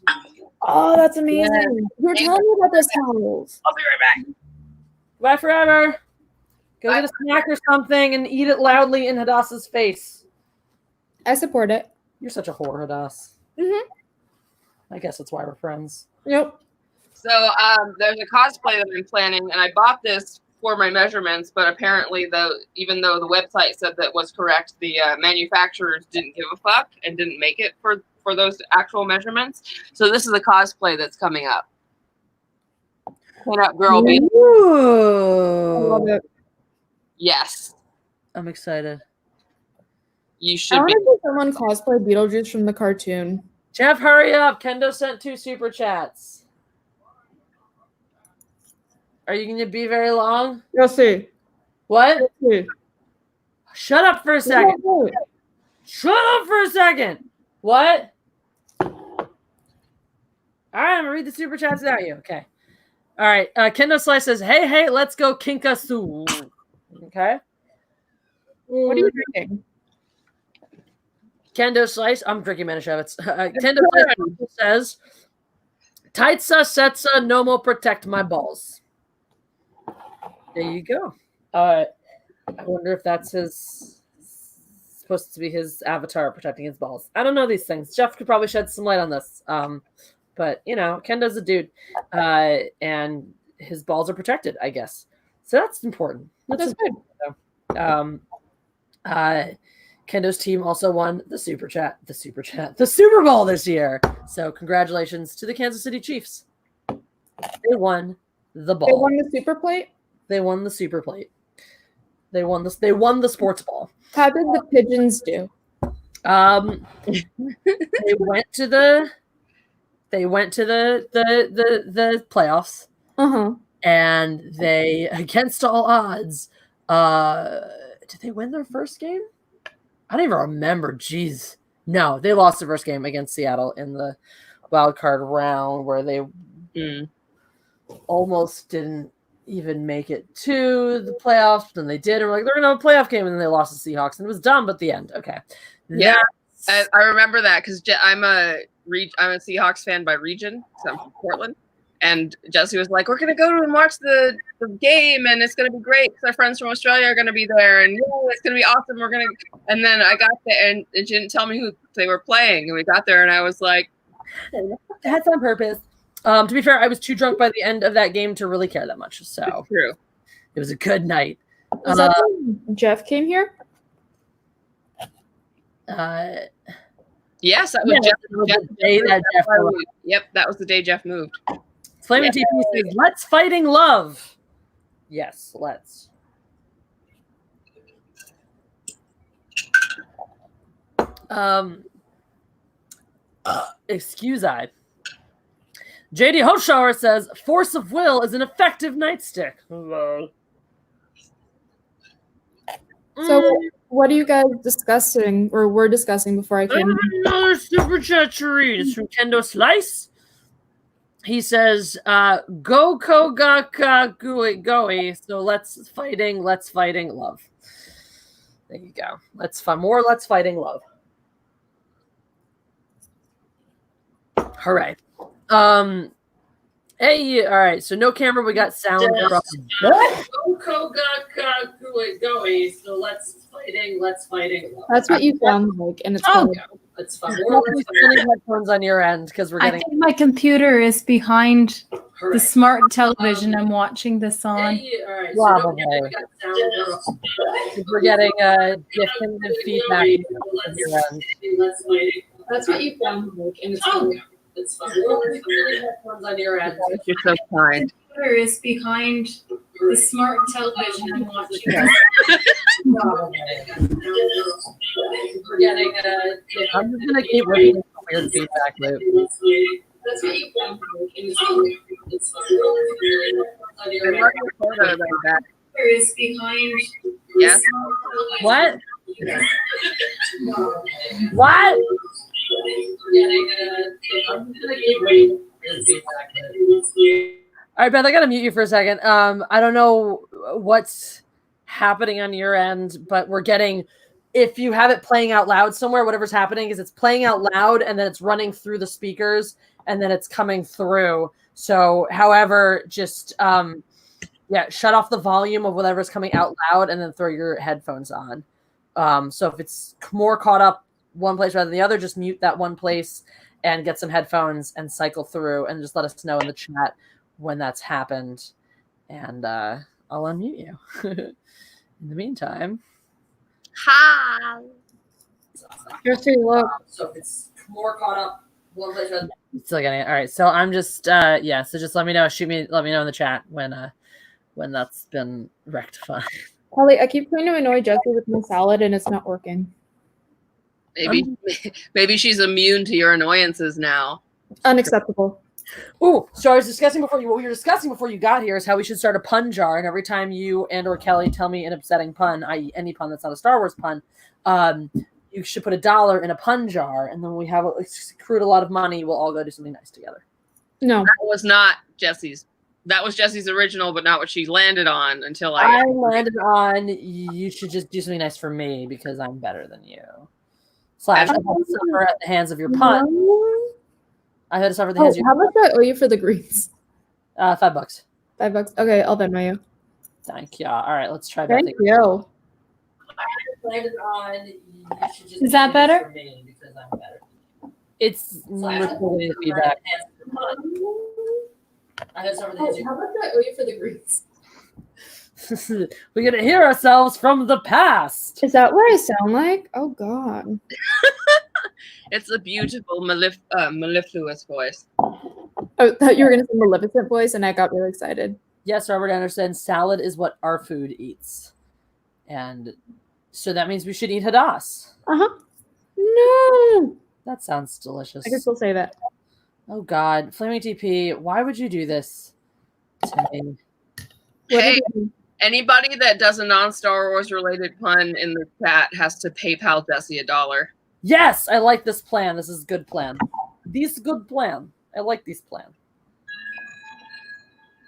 Oh, that's amazing. You were telling me about those towels. I'll be right back. Bye forever. Go get a snack or something and eat it loudly in Hadassah's face. I support it. You're such a whore, Hadass. I guess that's why we're friends. Yep. So there's a cosplay that I'm planning, and I bought this for my measurements, but apparently, even though the website said that was correct, the manufacturers didn't give a fuck and didn't make it for those actual measurements. So this is a cosplay that's coming up. Pin-up girl. Ooh. I love it. Yes, I'm excited. you I should want be. to see someone cosplay Beetlejuice from the cartoon. Jeff, hurry up. Kendo sent 2 super chats. Are you going to be very long? You'll see. What? You'll see. Shut up for a second. Shut up for a second. What? All right, I'm going to read the super chats without you. Okay. All right. Kendo Slice says, hey, let's go Kinkasu. Okay. What are you drinking? Kendo Slice. I'm drinking Manischewitz. Kendo Slice says, Taitsa Setsa Nomo protect my balls. There you go. I wonder if that's supposed to be his avatar protecting his balls. I don't know these things. Jeff could probably shed some light on this. But Kendo's a dude, and his balls are protected, I guess. So that's important. That's good. Kendo's team also won the Super Bowl this year. So congratulations to the Kansas City Chiefs. They won the ball. They won the super plate? They won the super plate. They won the sports ball. How did the Pigeons do? They went to the playoffs. Uh-huh. And they, against all odds, did they win their first game? I don't even remember. Jeez. No, they lost the first game against Seattle in the wild card round where they almost didn't even make it to the playoffs. Then they did. And we're like, they're going to have a playoff game. And then they lost to the Seahawks. And it was dumb, but the end. Okay. Yeah, I remember that because I'm a Seahawks fan by region. So I'm from Portland. And Jesse was like, we're going to go and watch the game, and it's going to be great because our friends from Australia are going to be there, and it's going to be awesome. And then I got there, and it didn't tell me who they were playing, and we got there, and I was like, that's on purpose. To be fair, I was too drunk by the end of that game to really care that much. So true. It was a good night. Was that when Jeff came here? Yes, that was Jeff. The day that Jeff moved. Yep, that was the day Jeff moved. Flaming TP says, let's fighting love. Yes, let's. Excuse I. JD Hochschauer says, force of will is an effective nightstick. So what are you guys discussing or were discussing before I came? Another super chat to read. It's from Kendo Slice. He says, go ga ka goey. So let's fighting love. There you go. Let's fighting love. All right. Hey, all right. So no camera, we got sound. What? Go ga ka goey. So let's fighting love. That's what you sound like, and it's called. It's fun. We're spinning headphones on your end because we're I getting. think my computer is behind the smart television I'm watching this on. Hey, all right. So we're getting definitive feedback on your end. That's what you sound like, and it's called. It's fun. We're spinning headphones on your end. You're so kind. Computer is behind the smart television I'm watching. We're getting. I'm just gonna keep working on weird feedback loop. That's what you sound like, and it's called. Yes. What? What? All right, Beth, I gotta mute you for a second. I don't know what's happening on your end, but we're getting, if you have it playing out loud somewhere, whatever's happening is it's playing out loud and then it's running through the speakers and then it's coming through. So, however, just shut off the volume of whatever's coming out loud and then throw your headphones on. So if it's more caught up one place rather than the other, just mute that one place and get some headphones and cycle through and just let us know in the chat when that's happened. And I'll unmute you. In the meantime. Hi. Here's who you look. So if it's more caught up one place rather than still getting it. All right. So I'm just so just let me know. Let me know in the chat when that's been rectified. Holly, I keep trying to annoy Jesse with my salad and it's not working. Maybe she's immune to your annoyances now. Unacceptable. Ooh, so I was discussing what we were discussing before you got here is how we should start a pun jar, and every time you and or Kelly tell me an upsetting pun, i.e. any pun that's not a Star Wars pun, you should put $1 in a pun jar, and then we have accrued a lot of money. We'll all go do something nice together. No, that was not Jesse's. That was Jesse's original, but not what she landed on until I landed on. You should just do something nice for me because I'm better than you. Slash, I had to suffer at the hands of your pun. I had to suffer at the hands of your how much do I owe you for the greens? $5. $5. Okay, I'll Venmo you. Thank you. All right, let's try. Thank you. Landed on. You should just Is that better? for me because I'm better. It's literally feedback. I had to suffer the hands of How much do I owe you for the greens? We're gonna hear ourselves from the past. Is that what I sound like? Oh God. It's a beautiful mellifluous voice. I thought you were gonna say Maleficent voice, and I got really excited. Yes, Robert Anderson. Salad is what our food eats, and so that means we should eat Hadass. No. That sounds delicious. I can still say that. Oh God, Flaming TP, why would you do this to me? Hey, anybody that does a non-Star Wars related pun in the chat has to PayPal Jesse $1. Yes, I like this plan. This is a good plan. This is a good plan. I like this plan.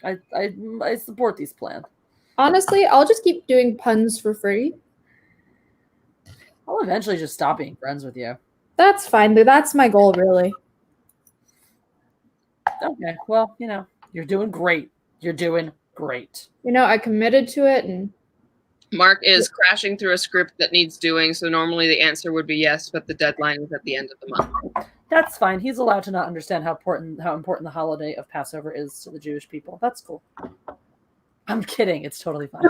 I support this plan. Honestly, I'll just keep doing puns for free. I'll eventually just stop being friends with you. That's fine. That's my goal, really. Okay, well, you're doing great. You're doing great. I committed to it, and Mark is crashing through a script that needs doing, so normally the answer would be yes, but the deadline is at the end of the month. That's fine. He's allowed to not understand how important the holiday of Passover is to the Jewish people. That's cool. I'm kidding. It's totally fine.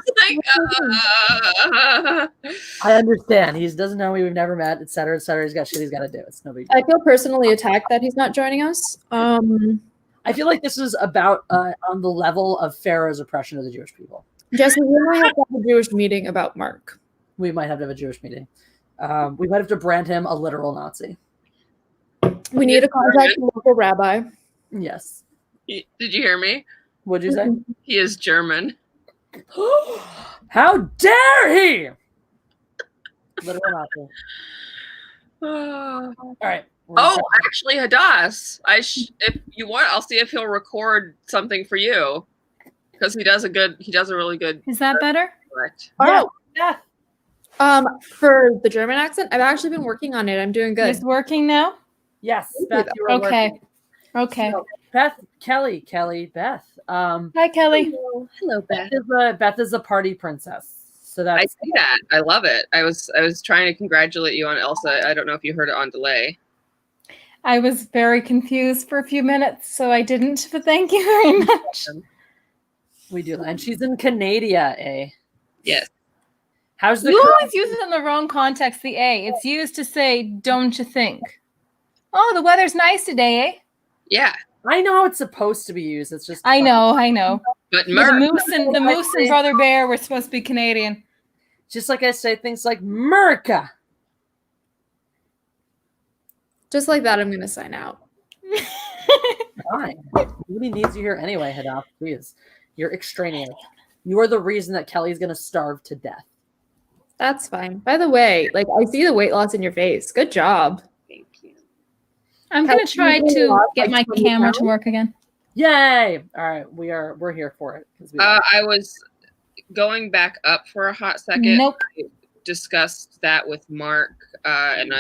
I understand. He doesn't know me. We've never met, et cetera, et cetera. He's got shit he's got to do. It's no big deal. I feel personally attacked that he's not joining us. I feel like this is about on the level of Pharaoh's oppression of the Jewish people. Jesse, we might have to have a Jewish meeting about Mark. We might have to have a Jewish meeting. We might have to brand him a literal Nazi. We need to contact the local rabbi. Yes. Did you hear me? What'd you say? He is German. How dare he! Literal Nazi. All right. Oh, actually, Hadass. If you want, I'll see if he'll record something for you because he does a really good. Is that better? Oh, yeah. For the German accent, I've actually been working on it. I'm doing good. It's working now? Yes, Beth, you were okay. working. Okay. So, Beth, Kelly, Beth. Hi, Kelly. Hello, Beth. Beth is a party princess. So that's I see that. I love it. I was trying to congratulate you on Elsa. I don't know if you heard it on delay. I was very confused for a few minutes, so I didn't, but thank you very much. We do. And she's in Canada, eh? Yes. How's the You always use it in the wrong context, the A. It's used to say, don't you think? Oh, the weather's nice today, eh? Yeah. I know how it's supposed to be used. It's just I know. But the moose and Brother Bear were supposed to be Canadian. Just like I say things like Merca. Just like that, I'm going to sign out. fine. Nobody needs you here anyway, Hadaf. Please. You're extraneous. You are the reason that Kelly's going to starve to death. That's fine. By the way, like I see the weight loss in your face. Good job. Thank you. I'm gonna try to get my camera to work again. Yay! All right, we're here for it. I was going back up for a hot second. Nope. I discussed that with Mark, and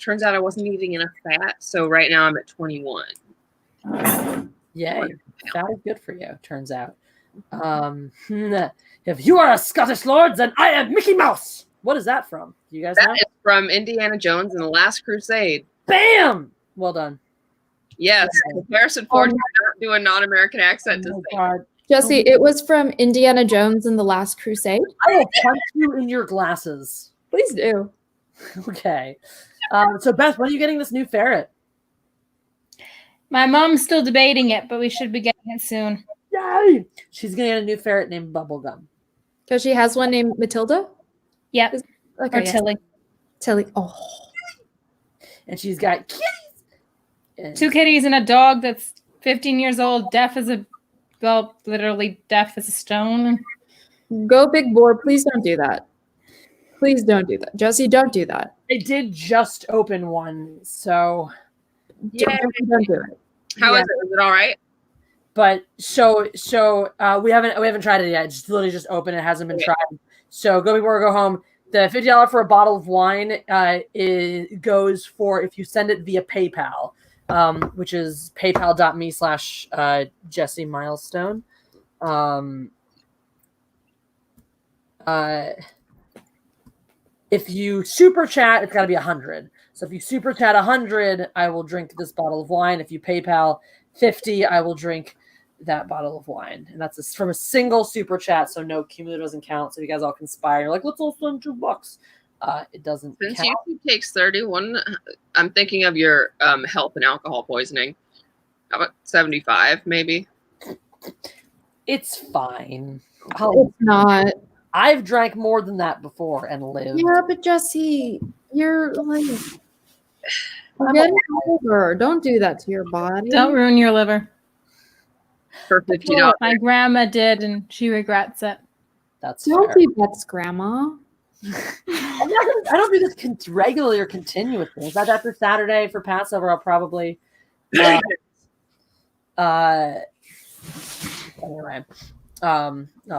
turns out I wasn't eating enough fat. So right now I'm at 21. Yay! That is good for you. Turns out. If you are a Scottish Lord, then I am Mickey Mouse. What is that from? Do you guys know? That is from Indiana Jones and the Last Crusade. Bam! Well done. Yes, Harrison Ford did not do a non-American accent to Oh, say. God. Jesse, it was from Indiana Jones and the Last Crusade. I will punch you in your glasses. Please do. Okay. So Beth, when are you getting this new ferret? My mom's still debating it, but we should be getting it soon. Yay! She's gonna get a new ferret named Bubblegum. Because she has one named Matilda? Yep. Okay, Or Tilly. Tilly. Oh. And she's got kitties. And 2 kitties and a dog that's 15 years old, literally deaf as a stone. Go big boar. Please don't do that. Please don't do that. Jesse, don't do that. I did just open one, so Don't do it. How is it? Is it all right? but we haven't tried it yet. It's literally just open. It hasn't been tried. So go big boar, go home. The $50 for a bottle of wine goes for if you send it via PayPal, which is paypal.me/Jesse Milestone. If you super chat, it's got to be 100. So if you super chat 100, I will drink this bottle of wine. If you PayPal 50, I will drink that bottle of wine. And that's from a single super chat, so no cumulative doesn't count. So you guys all conspire. You're like, let's all spend $2. It doesn't Since count. YouTube takes 31, I'm thinking of your health and alcohol poisoning. How about 75, maybe? It's fine. It's not. I've drank more than that before and lived. Yeah, but Jesse, you're like getting older. Don't do that to your body. Don't ruin your liver. For $50. My grandma did, and she regrets it. That's Don't fair. be Beth's grandma. I don't do this regularly or continue with things. But after Saturday for Passover, I'll probably. Anyway, I'll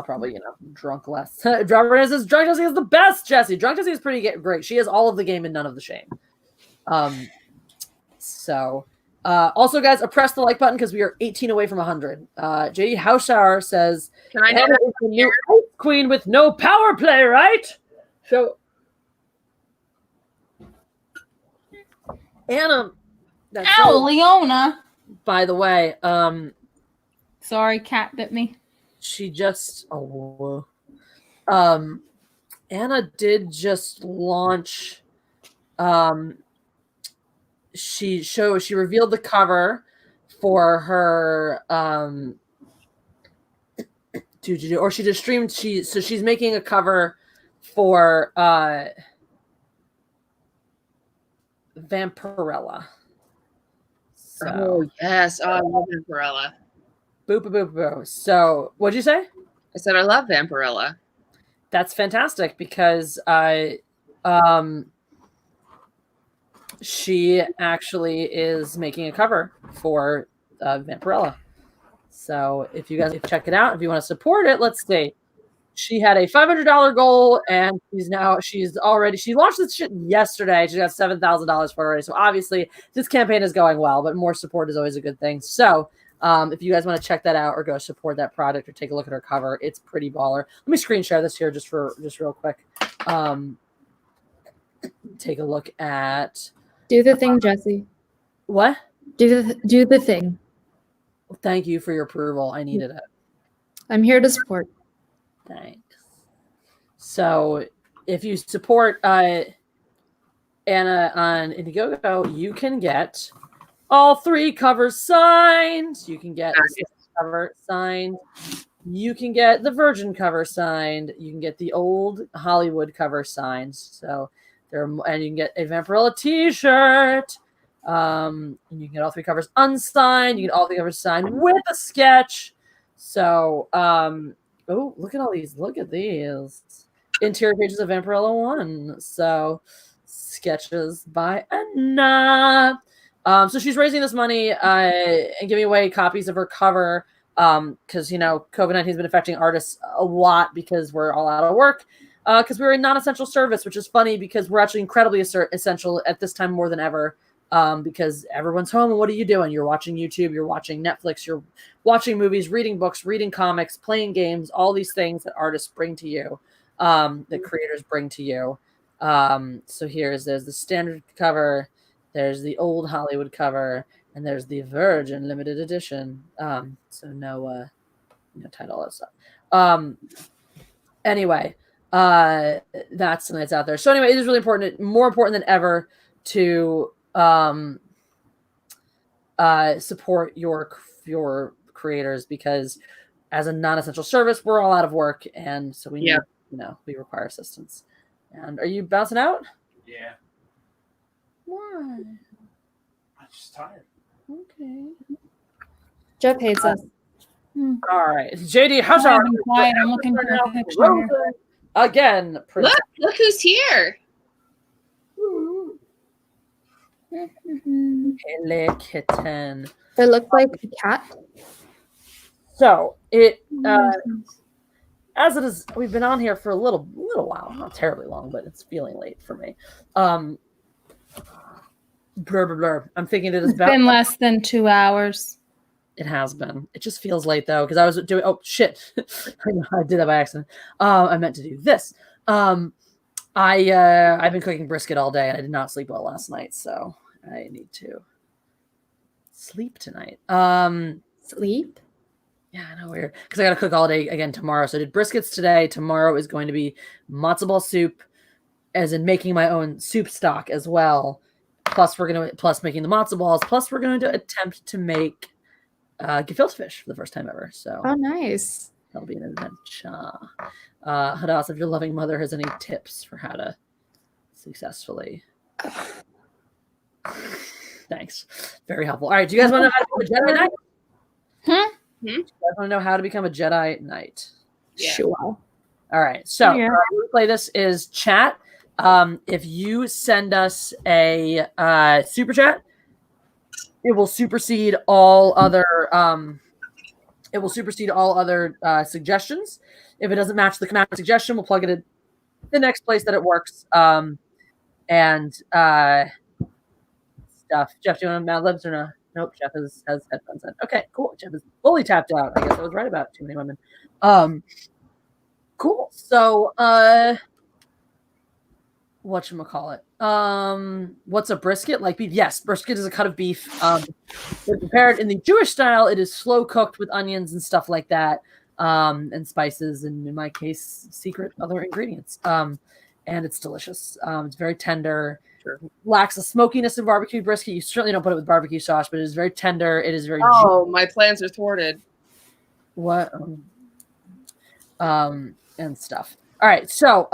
probably drunk less. Robert says Drunk Jesse is the best. Jesse, Drunk Jesse is pretty great. She has all of the game and none of the shame. Also, guys, press the like button because we are 18 away from 100. JD Hausauer says, Can I Anna is the new Ice Queen with no power play, right? So, Anna, Ow, Leona. by the way, Sorry, cat bit me. she just Anna did just launch she revealed the cover for her or she just streamed she's making a cover for Vampirella. So Oh, yes. Oh, I love Vampirella. boop boop boop boop. So what'd you say? I said I love Vampirella. That's fantastic because she actually is making a cover for Vampirella. So if you guys check it out, if you want to support it, let's see. She had a $500 goal, and she launched this shit yesterday. She got $7,000 for it already. So obviously this campaign is going well, but more support is always a good thing. So if you guys want to check that out or go support that product or take a look at her cover, it's pretty baller. Let me screen share this here just real quick. Take a look at. Do the thing, Jesse. What? Do the thing. Thank you for your approval. I needed it. I'm here to support. Thanks. So if you support Anna on Indiegogo, you can get all 3 covers signed. You can get the cover signed. You can get the Virgin cover signed. You can get the old Hollywood cover signed. So and you can get a Vampirella t-shirt. And you can get all 3 covers unsigned. You get all 3 covers signed with a sketch. So, oh, look at all these. Look at these. Interior pages of Vampirella 1. So, sketches by Anna. So she's raising this money and giving away copies of her cover because, COVID-19 has been affecting artists a lot because we're all out of work. Because we're a non-essential service, which is funny because we're actually incredibly essential at this time more than ever. Because everyone's home, and what are you doing? You're watching YouTube, you're watching Netflix, you're watching movies, reading books, reading comics, playing games, all these things that artists bring to you, that creators bring to you. So there's the standard cover, there's the old Hollywood cover, and there's the Virgin limited edition. So no title, all that stuff. Anyway, that's out there. So anyway, it is really important, more important than ever to support your creators, because as a non-essential service, we're all out of work, and so we need, we require assistance. And are you bouncing out? Yeah. Why? I'm just tired. Okay. Jeff hates us. All right, JD, how's I've our been quiet. I'm looking for a picture. again? Look who's here. Hello, kitten. They look like a cat. So it as it is, we've been on here for a little while, not terribly long, but it's feeling late for me. Blur. I'm thinking it is It's been less than 2 hours. It has been. It just feels late though, because I was doing. Oh shit! I did that by accident. I meant to do this. I've been cooking brisket all day, and I did not sleep well last night, so I need to sleep tonight. Sleep? Yeah, I know, weird. Because I got to cook all day again tomorrow. So I did briskets today. Tomorrow is going to be matzo ball soup, as in making my own soup stock as well. Plus making the matzo balls. Plus we're going to attempt to make gefilte fish for the first time ever. So Oh, nice. that'll be an adventure. Hadass, if your loving mother has any tips for how to successfully. Thanks. Very helpful. All right. Do you guys want to know how to become a Jedi Knight? Do you guys want to know how to become a Jedi Knight? Yeah. Sure. All right. So Yeah. how we play this is chat. If you send us a super chat, it will supersede all other suggestions. If it doesn't match the command suggestion, we'll plug it in the next place that it works. And stuff. Jeff, do you want to Mad Libs or no? Nope, Jeff has headphones in. Okay, cool. Jeff is fully tapped out. I guess I was right about too many women. Cool. So whatchamacallit? What's a brisket? Like beef? Yes, brisket is a cut of beef. It's prepared in the Jewish style. It is slow cooked with onions and stuff like that, and spices, and in my case, secret other ingredients. And it's delicious. It's very tender. Sure. Lacks the smokiness of barbecue brisket. You certainly don't put it with barbecue sauce, but it is very tender. It is very My plans are thwarted. What? And stuff. All right, so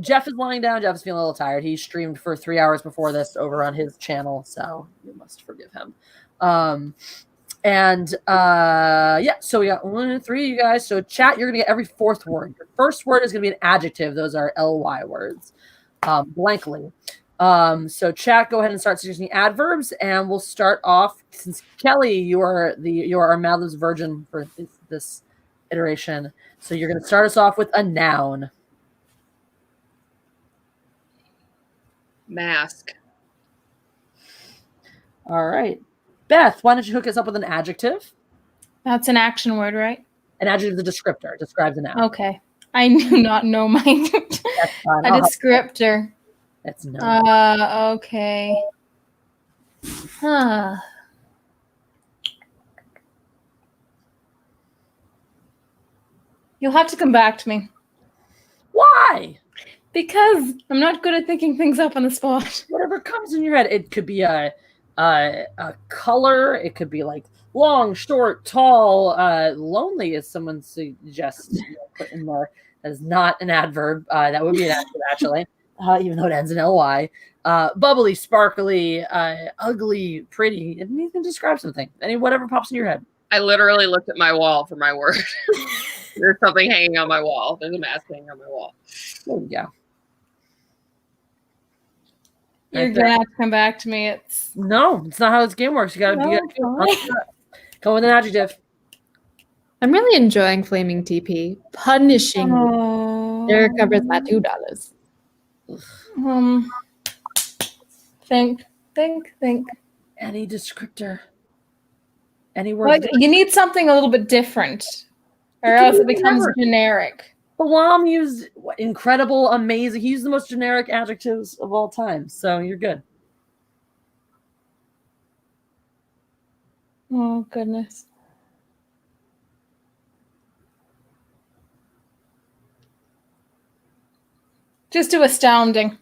Jeff is lying down. Jeff is feeling a little tired. He streamed for 3 hours before this over on his channel, so you must forgive him. Yeah, so we got 1 and 3, you guys. So chat, you're gonna get every 4th word. Your first word is gonna be an adjective. Those are ly words, blankly. So chat, go ahead and start suggesting adverbs, and we'll start off. Since Kelly, you are our Mad Libs virgin for this iteration. So you're going to start us off with a noun. Mask. All right. Beth, why don't you hook us up with an adjective? That's an action word, right? An adjective is a descriptor. It describes a noun. Okay. I do not know my a descriptor. That's no. Okay. Huh. You'll have to come back to me. Why? Because I'm not good at thinking things up on the spot. Whatever comes in your head. It could be a color. It could be like long, short, tall, lonely, as someone suggests. Put in there. That is not an adverb. That would be an adverb, actually. even though it ends in ly. Bubbly, sparkly, ugly, pretty. And you can describe something. Whatever pops in your head. I literally looked at my wall for my word. There's something hanging on my wall. There's a mask hanging on my wall. There you go. You're Right gonna there. have to come back to me. No, it's not how this game works. You gotta No, come with an adjective. I'm really enjoying Flaming TP. Punishing me. Derek covers my $2. Think. Any descriptor. Any word. Well, you need something a little bit different, or You can else do it becomes whatever. generic. Balam used incredible, amazing. He used the most generic adjectives of all time. So you're good. Oh goodness. Just do astounding.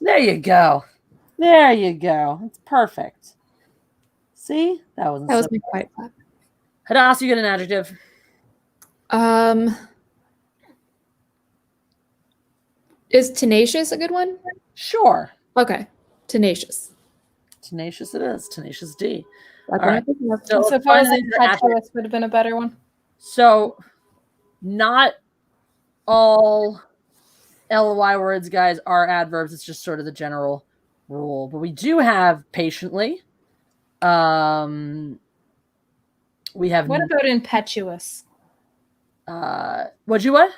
There you go. There you go. It's perfect. See? That wasn't That was so my quiet clap. Hadass, you get an adjective. Is tenacious a good one? Sure. Okay. Tenacious. Tenacious it is. Tenacious D. That's All what right. I'm thinking of. So I let's suppose find these adjectives. impetuous would have been a better one. So not all LY words, guys, are adverbs. It's just sort of the general rule. But we do have patiently. We have What about impetuous? what'd you what?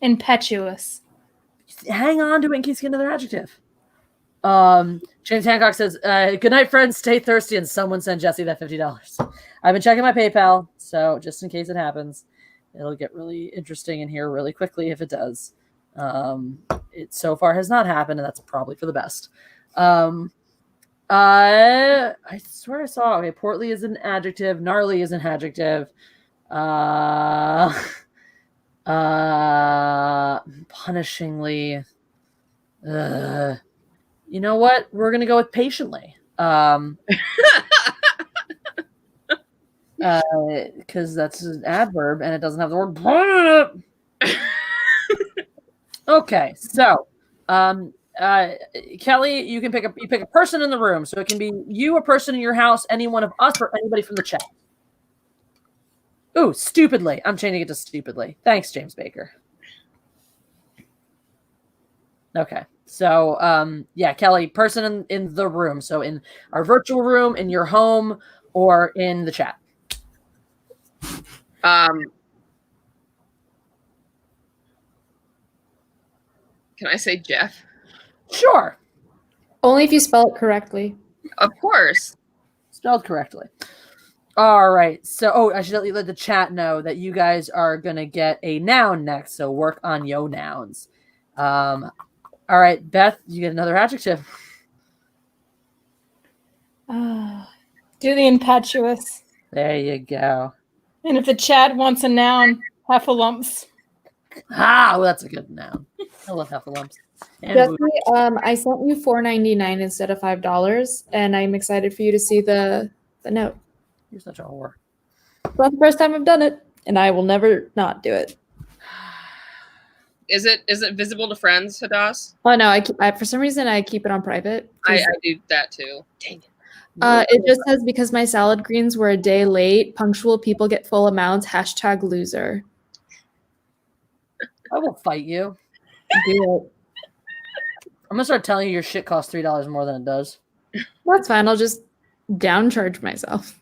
Impetuous. Hang on to it in case you get another adjective. James Hancock says, good night, friends. Stay thirsty, and someone send Jesse that $50. I've been checking my PayPal, so just in case it happens, it'll get really interesting in here really quickly if it does. It so far has not happened, and that's probably for the best. I swear I saw, okay, portly is an adjective, gnarly is an adjective. Punishingly. You know what? We're gonna go with patiently. Because that's an adverb and it doesn't have the word. Okay, so Kelly, you pick a person in the room, so it can be you, a person in your house, any one of us, or anybody from the chat. Ooh, stupidly. I'm changing it to stupidly. Thanks, James Baker. Okay. So, yeah, Kelly, person in the room. So in our virtual room, in your home, or in the chat. Can I say Jeff? Sure. Only if you spell it correctly. Of course. Spelled correctly. All right. So, I should let the chat know that you guys are going to get a noun next. So work on yo nouns. All right, Beth, you get another adjective. Do the impetuous. There you go. And if the chat wants a noun, heffalumps. Ah, well, that's a good noun. I love heffalumps. And Jesse, I sent you $4.99 instead of $5, and I'm excited for you to see the note. You're such a whore. It's not the first time I've done it, and I will never not do it. Is it visible to friends, Hadass? Oh no, I for some reason I keep it on private. I do that too. Dang it. It just says because my salad greens were a day late, punctual people get full amounts. #loser. I will fight you. Do it. I'm gonna start telling you your shit costs $3 more than it does. That's fine. I'll just downcharge myself.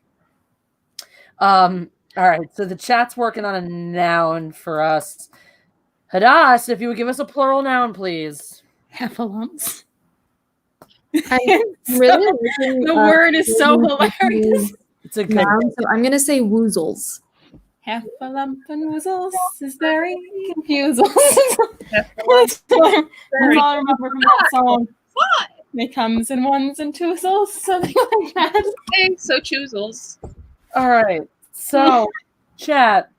All right. So the chat's working on a noun for us. Hadass, if you would give us a plural noun, please. Heffalumps. I'm really liking, The word is so really hilarious. It's a good noun, so I'm gonna say woozles. Heffalump and whistles is very confusing. That's all I remember from that song. It comes in ones and twosles, something like that. Hey, so choozles. All right. So, chat.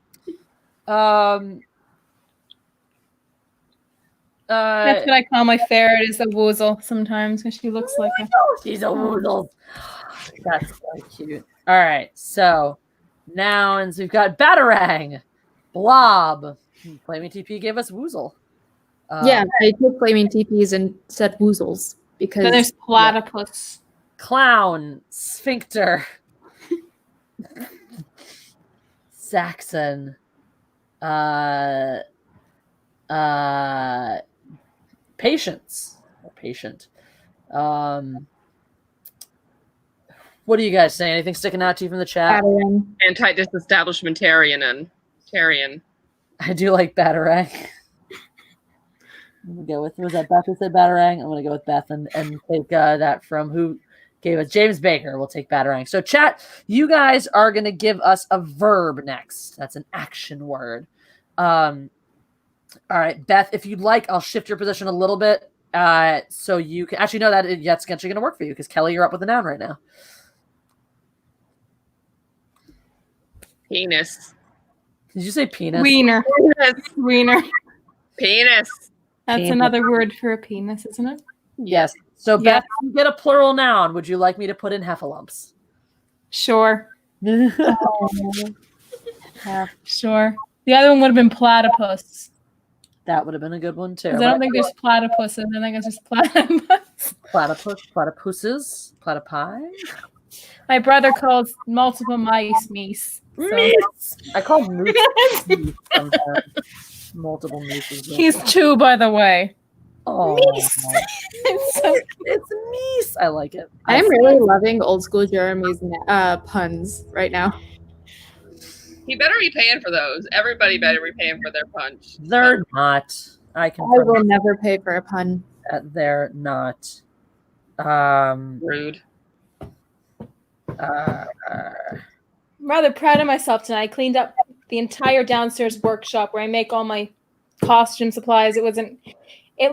That's what I call my ferret, is a woozle sometimes because she looks like a. She's a woozle. That's so cute. All right. So, nouns. We've got batarang, blob. Flaming TP gave us woozle. Yeah, I took flaming teepees and said woozles because Then there's platypus. Clown, sphincter, Saxon, patience or patient. What do you guys say? Anything sticking out to you from the chat? batarang. Anti-disestablishmentarian and Tarian. I do like batarang. I'm gonna go with, was that Beth who said batarang? I'm gonna go with Beth and take that from who gave us James Baker. We'll take batarang. So chat, you guys are gonna give us a verb next. That's an action word. All right, Beth, if you'd like, I'll shift your position a little bit. So you can actually know that that's actually gonna work for you because Kelly, you're up with the noun right now. Penis. Did you say penis? Wiener. Penis. Wiener. Penis. That's Penis. another word for a penis, isn't it? Yes. So Yeah. Beth, you get a plural noun. Would you like me to put in heffalumps? Sure. That Sure. The other one would have been platypus. would have been a good one too. 'Cause I don't think there's platypus, and then I guess there's platypus. Platypuses, platypi. My brother calls multiple mice meese. So Meese. I call moose meese sometimes. Multiple mooses. he's two, by the way. Oh, It's so it's meese. I like it. I'm really loving old school Jeremy's puns right now. He better be paying for those. Everybody better be paying for their punch. They're not. I can. I will never pay for a pun. They're not. Rude. I'm rather proud of myself tonight. I cleaned up the entire downstairs workshop where I make all my costume supplies. It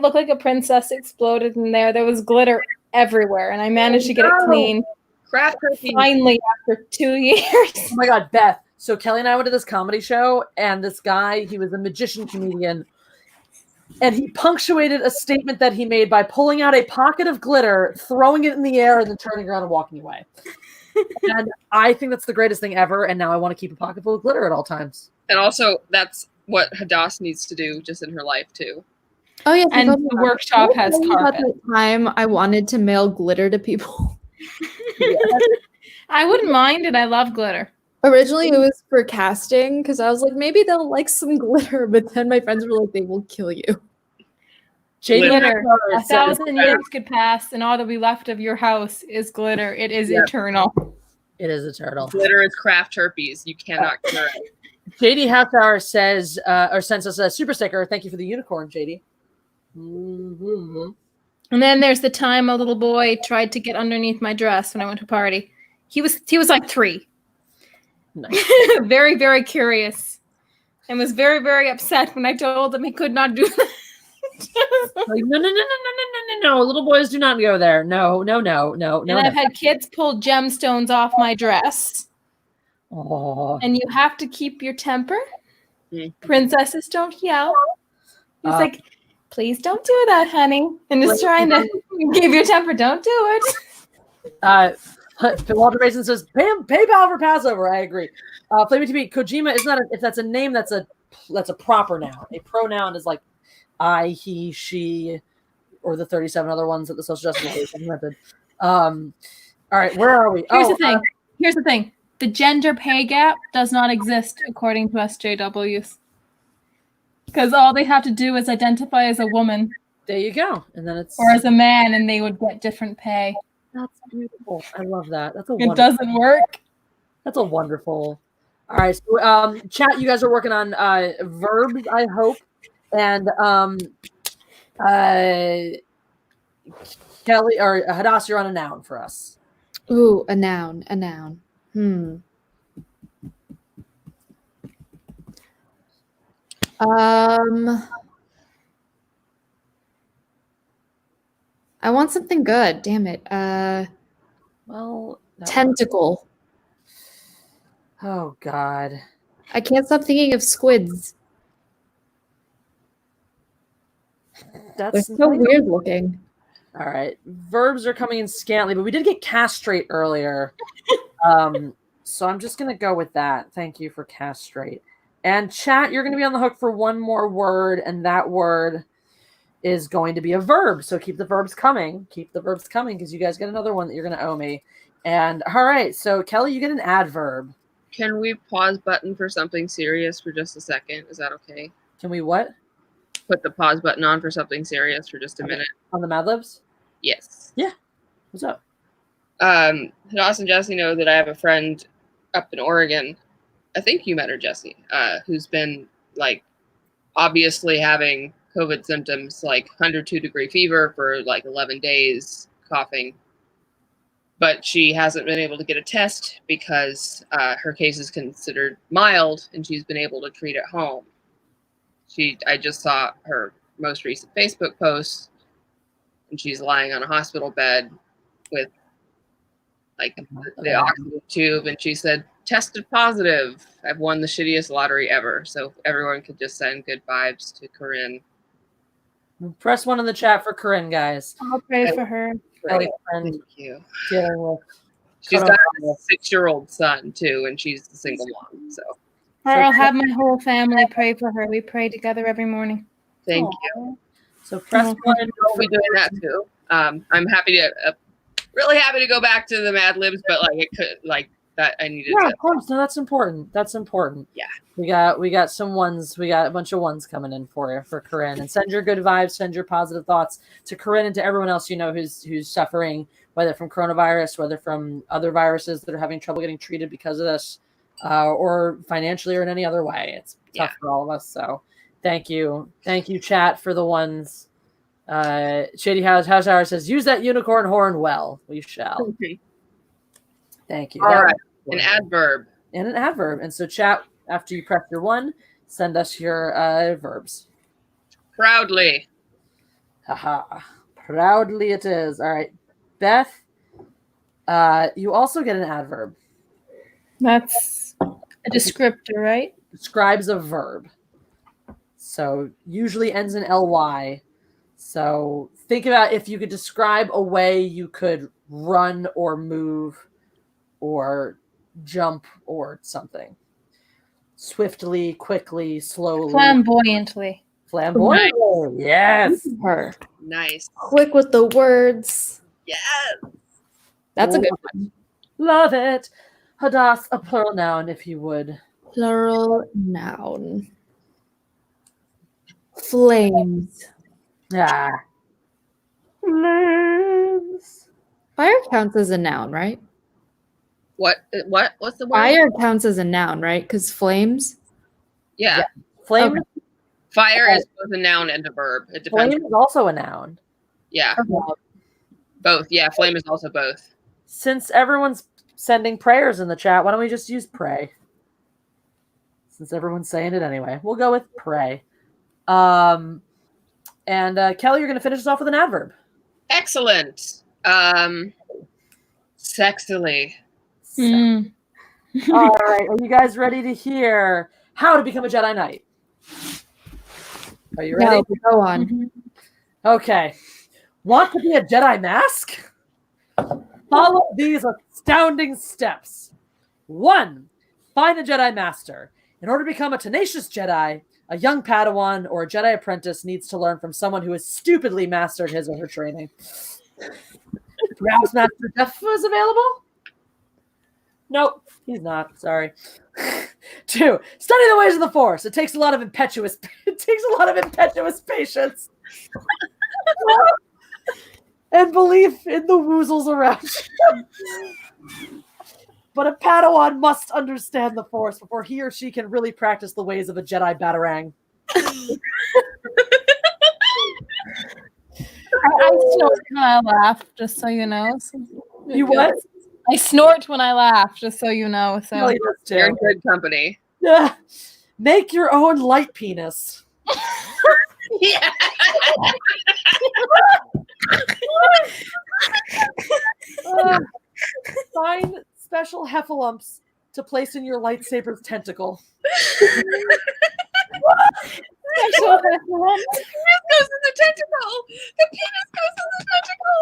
looked like a princess exploded in there. There was glitter everywhere, and I managed to get it clean. Craft turkey. Finally, after 2 years. Oh my God, Beth. So Kelly and I went to this comedy show, and this guy, he was a magician comedian, and he punctuated a statement that he made by pulling out a pocket of glitter, throwing it in the air, and then turning around and walking away. And I think that's the greatest thing ever, and now I want to keep a pocket full of glitter at all times. And also, that's what Hadass needs to do just in her life, too. Oh yeah, And the workshop has About carpet. the time I wanted to mail glitter to people. I wouldn't mind it. I love glitter. Originally, it was for casting because I was like, maybe they'll like some glitter, but then my friends were like, they will kill you. Glitter. Glitter. 1,000 years could pass, and all that will be left of your house is glitter. It is eternal. It is a turtle. Glitter is craft terpies. You cannot cure it. JD Halfhour says, or sends us a super sticker. Thank you for the unicorn, JD. Mm-hmm. And then there's the time a little boy tried to get underneath my dress when I went to a party. He was like 3. Nice. Very, very curious. And was very, very upset when I told him he could not do that. Like, no. Little boys do not go there. No. And I've had kids pull gemstones off my dress. Oh. And you have to keep your temper. Mm. Princesses don't yell. He's like, please don't do that, honey. And just trying to keep your temper. Don't do it. Walter Mason says, PayPal for Passover. I agree. Flaming TV, Kojima is not if that's a name, that's a proper noun. A pronoun is like I, he, she, or the 37 other ones that the social justice is invented. All right, where are we? Here's the thing. The gender pay gap does not exist according to SJWs. Because all they have to do is identify as a woman. There you go. And then it's or as a man, and they would get different pay. That's beautiful. I love that. It doesn't work. That's a wonderful. All right, so chat. You guys are working on verbs, I hope, and Kelly or Hadass, you're on a noun for us. Ooh, a noun. I want something good. Damn it. Tentacle. Oh God. I can't stop thinking of squids. They're so weird looking. All right. Verbs are coming in scantily, but we did get castrate earlier. So I'm just going to go with that. Thank you for castrate. And chat, you're going to be on the hook for one more word, and that word is going to be a verb. So keep the verbs coming. Keep the verbs coming because you guys get another one that you're going to owe me. And all right, so Kelly, you get an adverb. Can we pause button for something serious for just a second? Is that okay? Can we what? Put the pause button on for something serious for just a minute. On the Mad Libs? Yes. Yeah. What's up? Hadas and Jesse know that I have a friend up in Oregon. I think you met her, Jesse, who's been like obviously having COVID symptoms, like 102-degree fever for like 11 days, coughing. But she hasn't been able to get a test because her case is considered mild, and she's been able to treat at home. I just saw her most recent Facebook post, and she's lying on a hospital bed with like the oxygen tube, and she said, tested positive. I've won the shittiest lottery ever. So everyone could just send good vibes to Corinne. Press 1 in the chat for Corinne, guys. I'll pray for her. Kelly's friend Thank you. dealing with She's got a 6-year-old son too, and she's a single mom. So Or I'll have my whole family pray for her. We pray together every morning. thank you. So press 1. I'll be doing that too. I'm happy to, really happy to go back to the Mad Libs, but like it could, like that I needed Yeah, to. of course. No, that's important. That's important. Yeah. We got some ones. We got a bunch of ones coming in for you for Corinne. And send your good vibes, send your positive thoughts to Corinne and to everyone else you know who's suffering, whether from coronavirus, whether from other viruses that are having trouble getting treated because of this, or financially or in any other way. It's tough for all of us. So thank you, chat, for the ones. Shady House Hour says, use that unicorn horn well. We shall. Okay. Thank you. All right. An adverb. And an adverb. And so chat, after you press your 1, send us your verbs. Proudly. Haha. Proudly it is. All right. Beth, you also get an adverb. That's a descriptor, right? Describes a verb. So usually ends in ly. So think about if you could describe a way you could run or move or jump or something. Swiftly, quickly, slowly. Flamboyantly. Flamboyantly. Yes. Her. Nice. Quick with the words. Yes. That's a good one. Love it. Hadas, a plural noun, if you would. Plural noun. Flames. Ah. Flames. Fire counts as a noun, right? What's the word? Fire counts as a noun, right? Because flames. Yeah. Flame. Okay. Fire is both a noun and a verb. It depends. Flame is also a noun. Yeah. Both. Yeah. Flame is also both. Since everyone's sending prayers in the chat, why don't we just use pray? Since everyone's saying it anyway, we'll go with pray. And Kelly, you're going to finish us off with an adverb. Excellent. Sexily. Mm. All right. Are you guys ready to hear how to become a Jedi Knight? Are you ready? No, go on. Okay. Want to be a Jedi Mask? Follow these astounding steps. 1. Find a Jedi Master. In order to become a tenacious Jedi, a young Padawan or a Jedi apprentice needs to learn from someone who has stupidly mastered his or her training. Perhaps Master Jeff is available? Nope, he's not. Sorry. 2. Study the ways of the Force. It takes a lot of impetuous patience. And belief in the woozles around you. But a Padawan must understand the Force before he or she can really practice the ways of a Jedi Batarang. I snort when I laugh, just so you know. You what? I snort when I laugh, just so you know. So Kelly does too. You're in good company. Yeah. Make your own light penis. Yeah. Find special heffalumps to place in your lightsaber's tentacle. special heffalump. The penis goes in the tentacle. The penis goes in the tentacle.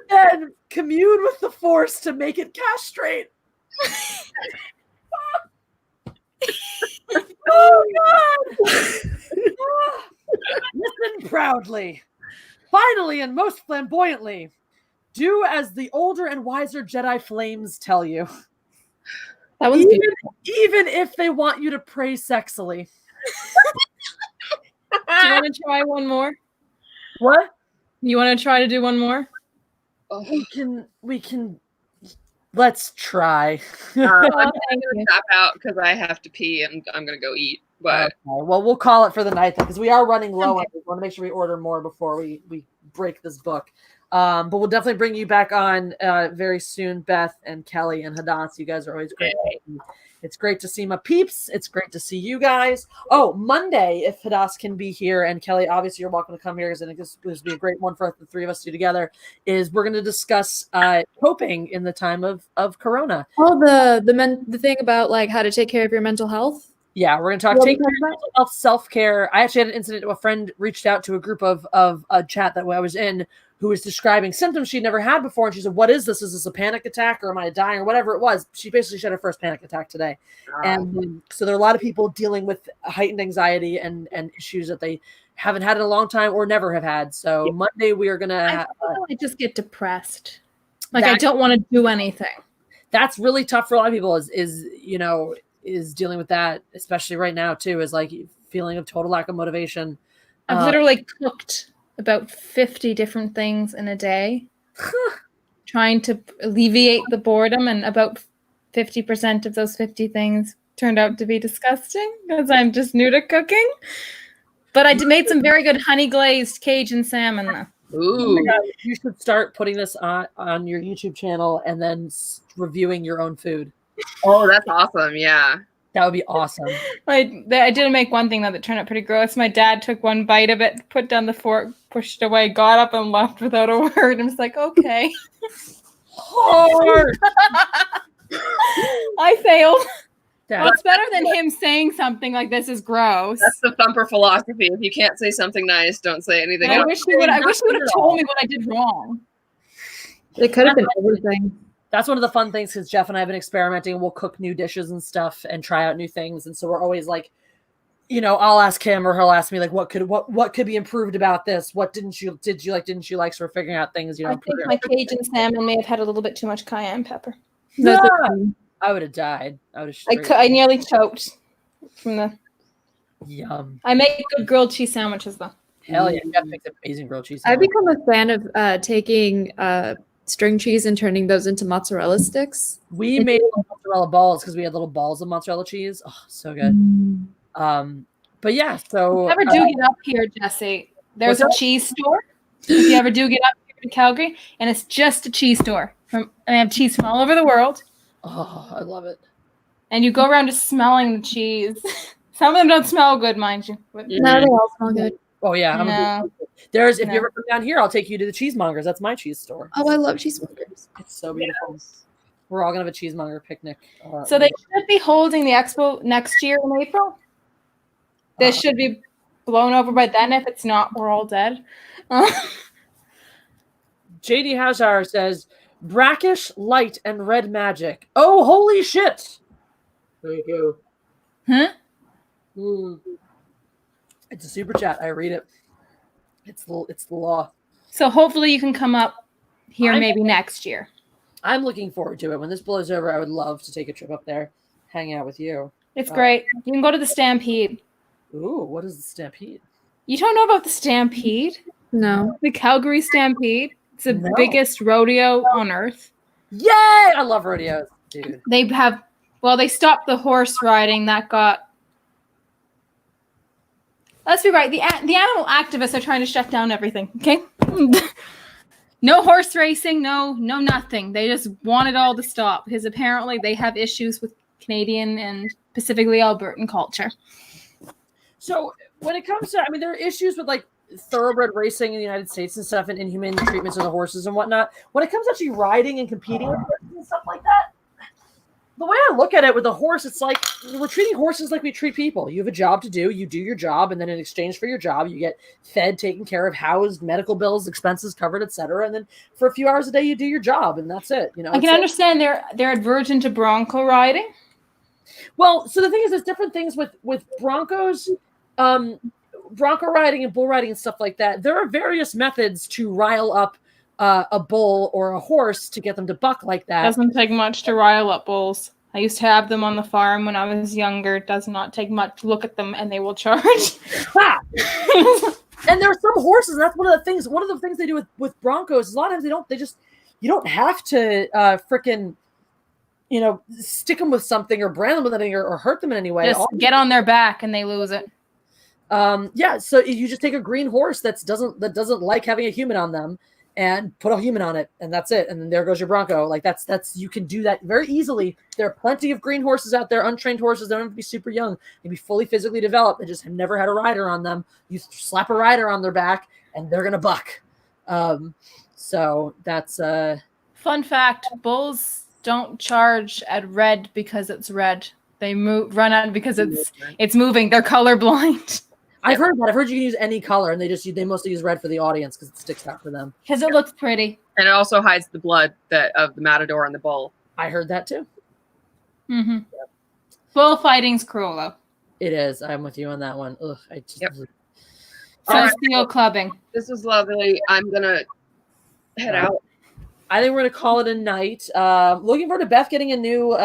Then commune with the Force to make it castrate. Oh God! proudly. Finally, and most flamboyantly, do as the older and wiser Jedi flames tell you. That was beautiful. Even if they want you to pray sexily. Do you want to try one more? What? You want to try to do one more? We can. Let's try. I'm Oh, gonna thank you. tap out because I have to pee and I'm gonna go eat. But Okay, well, we'll call it for the night then, because we are running low. Okay. We want to make sure we order more before we break this book. But we'll definitely bring you back on very soon, Beth and Kelly and Hadass. You guys are always great. It's great to see my peeps. It's great to see you guys. Oh, Monday, if Hadass can be here, and Kelly, obviously you're welcome to come here, because I think this would be a great one for the three of us to do together, is we're going to discuss coping in the time of Corona. Oh, the thing about like how to take care of your mental health. Yeah, we're going to talk take care of mental health, self-care. I actually had an incident. A friend reached out to a group of a chat that I was in, who was describing symptoms she'd never had before. And she said, what is this? Is this a panic attack, or am I dying, or whatever it was? She basically had her first panic attack today. And so there are a lot of people dealing with heightened anxiety and issues that they haven't had in a long time or never have had. So Monday we are going to... I just get depressed. Like, I don't want to do anything. That's really tough for a lot of people is dealing with that, especially right now too, is like feeling of total lack of motivation. I've literally cooked about 50 different things in a day, trying to alleviate the boredom, and about 50% of those 50 things turned out to be disgusting because I'm just new to cooking. But I made some very good honey glazed Cajun salmon though. Ooh. You should start putting this on your YouTube channel and then reviewing your own food. Oh, that's awesome. Yeah. That would be awesome. I did make one thing that turned out pretty gross. My dad took one bite of it, put down the fork, pushed away, got up and left without a word. And was like, okay. Hard. I failed. Yeah. Well, it's better than him saying something like this is gross. That's the thumper philosophy. If you can't say something nice, don't say anything I else. wish he would have told me what I did wrong. It could have been everything. That's one of the fun things, because Jeff and I have been experimenting. We'll cook new dishes and stuff and try out new things. And so we're always like, I'll ask him or he'll ask me like, what could be improved about this? What didn't you like? So we're figuring out things, I think my Cajun salmon may have had a little bit too much cayenne pepper. Yeah. I would have died. I nearly choked from the yum. I make good grilled cheese sandwiches though. Hell yeah, Jeff makes amazing grilled cheese I've sandwich. become a fan of taking string cheese and turning those into mozzarella sticks. We made mozzarella balls because we had little balls of mozzarella cheese. Oh, so good. But yeah, so If you ever do get up here, Jesse, there's a cheese store. If you ever do get up here in Calgary, and it's just a cheese store. And they have cheese from all over the world. Oh, I love it. And you go around just smelling the cheese. Some of them don't smell good, mind you. But No, they all smell good. Oh yeah, if you ever come down here, I'll take you to the Cheesemongers. That's my cheese store. Oh, I love cheesemongers. It's so beautiful. Yes. We're all gonna have a cheesemonger picnic. So they should be holding the expo next year in April. This should be blown over by then. If it's not, we're all dead. JD Hazar says, brackish, light, and red magic. Oh, holy shit! Thank you. Huh? It's a super chat. I read it. It's the law. So hopefully you can come up here maybe next year. I'm looking forward to it. When this blows over, I would love to take a trip up there, hang out with you. It's great. You can go to the Stampede. Ooh, what is the Stampede? You don't know about the Stampede? No. The Calgary Stampede. It's the biggest rodeo on earth. Yay! I love rodeos, dude. They stopped the horse riding. That got... Let's be right. The animal activists are trying to shut down everything, okay? No horse racing, no nothing. They just want it all to stop because apparently they have issues with Canadian and specifically Albertan culture. So when it comes to, there are issues with like thoroughbred racing in the United States and stuff and inhuman treatments of the horses and whatnot. When it comes to actually riding and competing with horses and stuff like that, the way I look at it with the horse, it's like we're treating horses like we treat people. You have a job to do. You do your job, and then in exchange for your job, you get fed, taken care of, housed, medical bills, expenses covered, etc. And then for a few hours a day, you do your job, and that's it. I can understand they're aversion to bronco riding. Well, so the thing is, there's different things with broncos. bronco riding and bull riding and stuff like that, there are various methods to rile up a bull or a horse to get them to buck like that. Doesn't take much to rile up bulls. I used to have them on the farm when I was younger. It does not take much to look at them and they will charge. And there are some horses, and that's one of the things they do with broncos is a lot of times you don't have to frickin' stick them with something or brand them with anything or hurt them in any way. Just get on their back and they lose it. So you just take a green horse that doesn't like having a human on them and put a human on it, and that's it. And then there goes your bronco. Like that's you can do that very easily. There are plenty of green horses out there, untrained horses. They don't have to be super young. They can be fully physically developed. They just have never had a rider on them. You slap a rider on their back, and they're gonna buck. So that's fun fact: bulls don't charge at red because it's red. They run out because it's moving. They're colorblind. I've heard that. I've heard you can use any color, and they mostly use red for the audience because it sticks out for them. Because it looks pretty. And it also hides the blood of the matador and the bull. I heard that too. Mm-hmm. Yep. Bullfighting's cruel, though. It is. I'm with you on that one. Ugh, Socio clubbing. This was lovely. I'm gonna head out. I think we're going to call it a night. Looking forward to Beth getting a new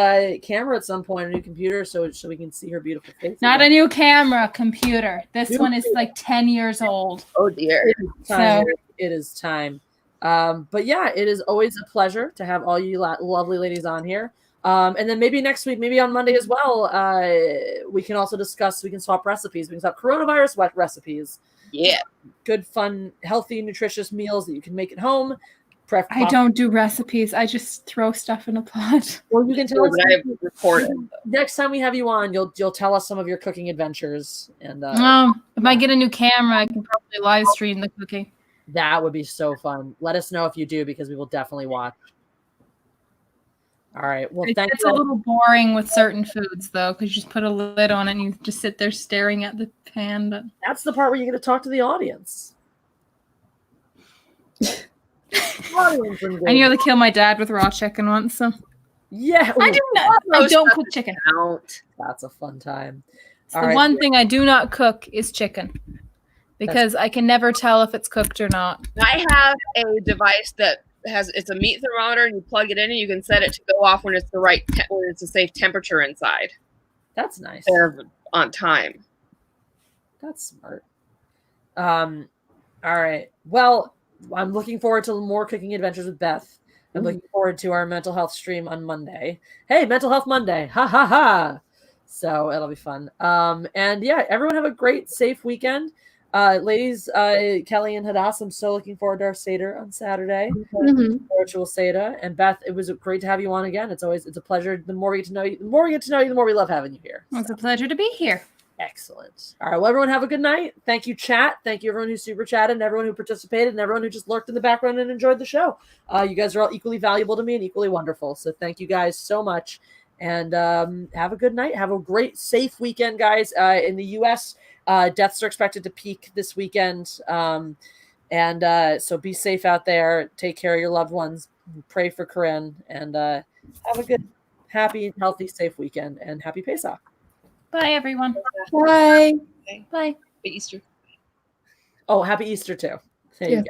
camera at some point, a new computer, so we can see her beautiful face. Not a new camera, computer. This one is like 10 years old. Oh, dear. It is time. But yeah, it is always a pleasure to have all you lovely ladies on here. And then maybe next week, maybe on Monday as well, we can also discuss, we can swap recipes. We can swap coronavirus recipes. Yeah. Good, fun, healthy, nutritious meals that you can make at home. I don't do recipes. I just throw stuff in a pot. Well, you can tell us recorded. Next time we have you on, you'll tell us some of your cooking adventures. And if I get a new camera, I can probably live stream the cooking. That would be so fun. Let us know if you do, because we will definitely watch. All right. Well, thanks. It's a little boring with certain foods, though, because you just put a lid on it and you just sit there staring at the pan. But that's the part where you get to talk to the audience. I nearly killed my dad with raw chicken once, so yeah, I don't cook chicken. That's a fun time. The one thing I do not cook is chicken, because I can never tell if it's cooked or not. I have a device that it's a meat thermometer, and you plug it in, and you can set it to go off when it's when it's a safe temperature inside. That's nice. On time. That's smart. All right. Well, I'm looking forward to more cooking adventures with Beth. I'm looking forward to our mental health stream on Monday. Hey, Mental Health Monday. Ha, ha, ha. So it'll be fun. And yeah, everyone have a great, safe weekend. Ladies, Kelly and Hadass, I'm so looking forward to our Seder on Saturday. Virtual Seder. And Beth, it was great to have you on again. It's a pleasure. The more we get to know you, the more we love having you here. It's a pleasure to be here. Excellent. All right. Well, everyone have a good night. Thank you, chat. Thank you, everyone who super chatted, and everyone who participated, and everyone who just lurked in the background and enjoyed the show. You guys are all equally valuable to me and equally wonderful. So thank you guys so much. And have a good night. Have a great, safe weekend, guys. In the U.S., deaths are expected to peak this weekend. So be safe out there. Take care of your loved ones. Pray for Corinne. And have a good, happy, healthy, safe weekend. And happy Pesach. Bye, everyone. Bye. Bye. Easter. Oh, happy Easter, too. There you go.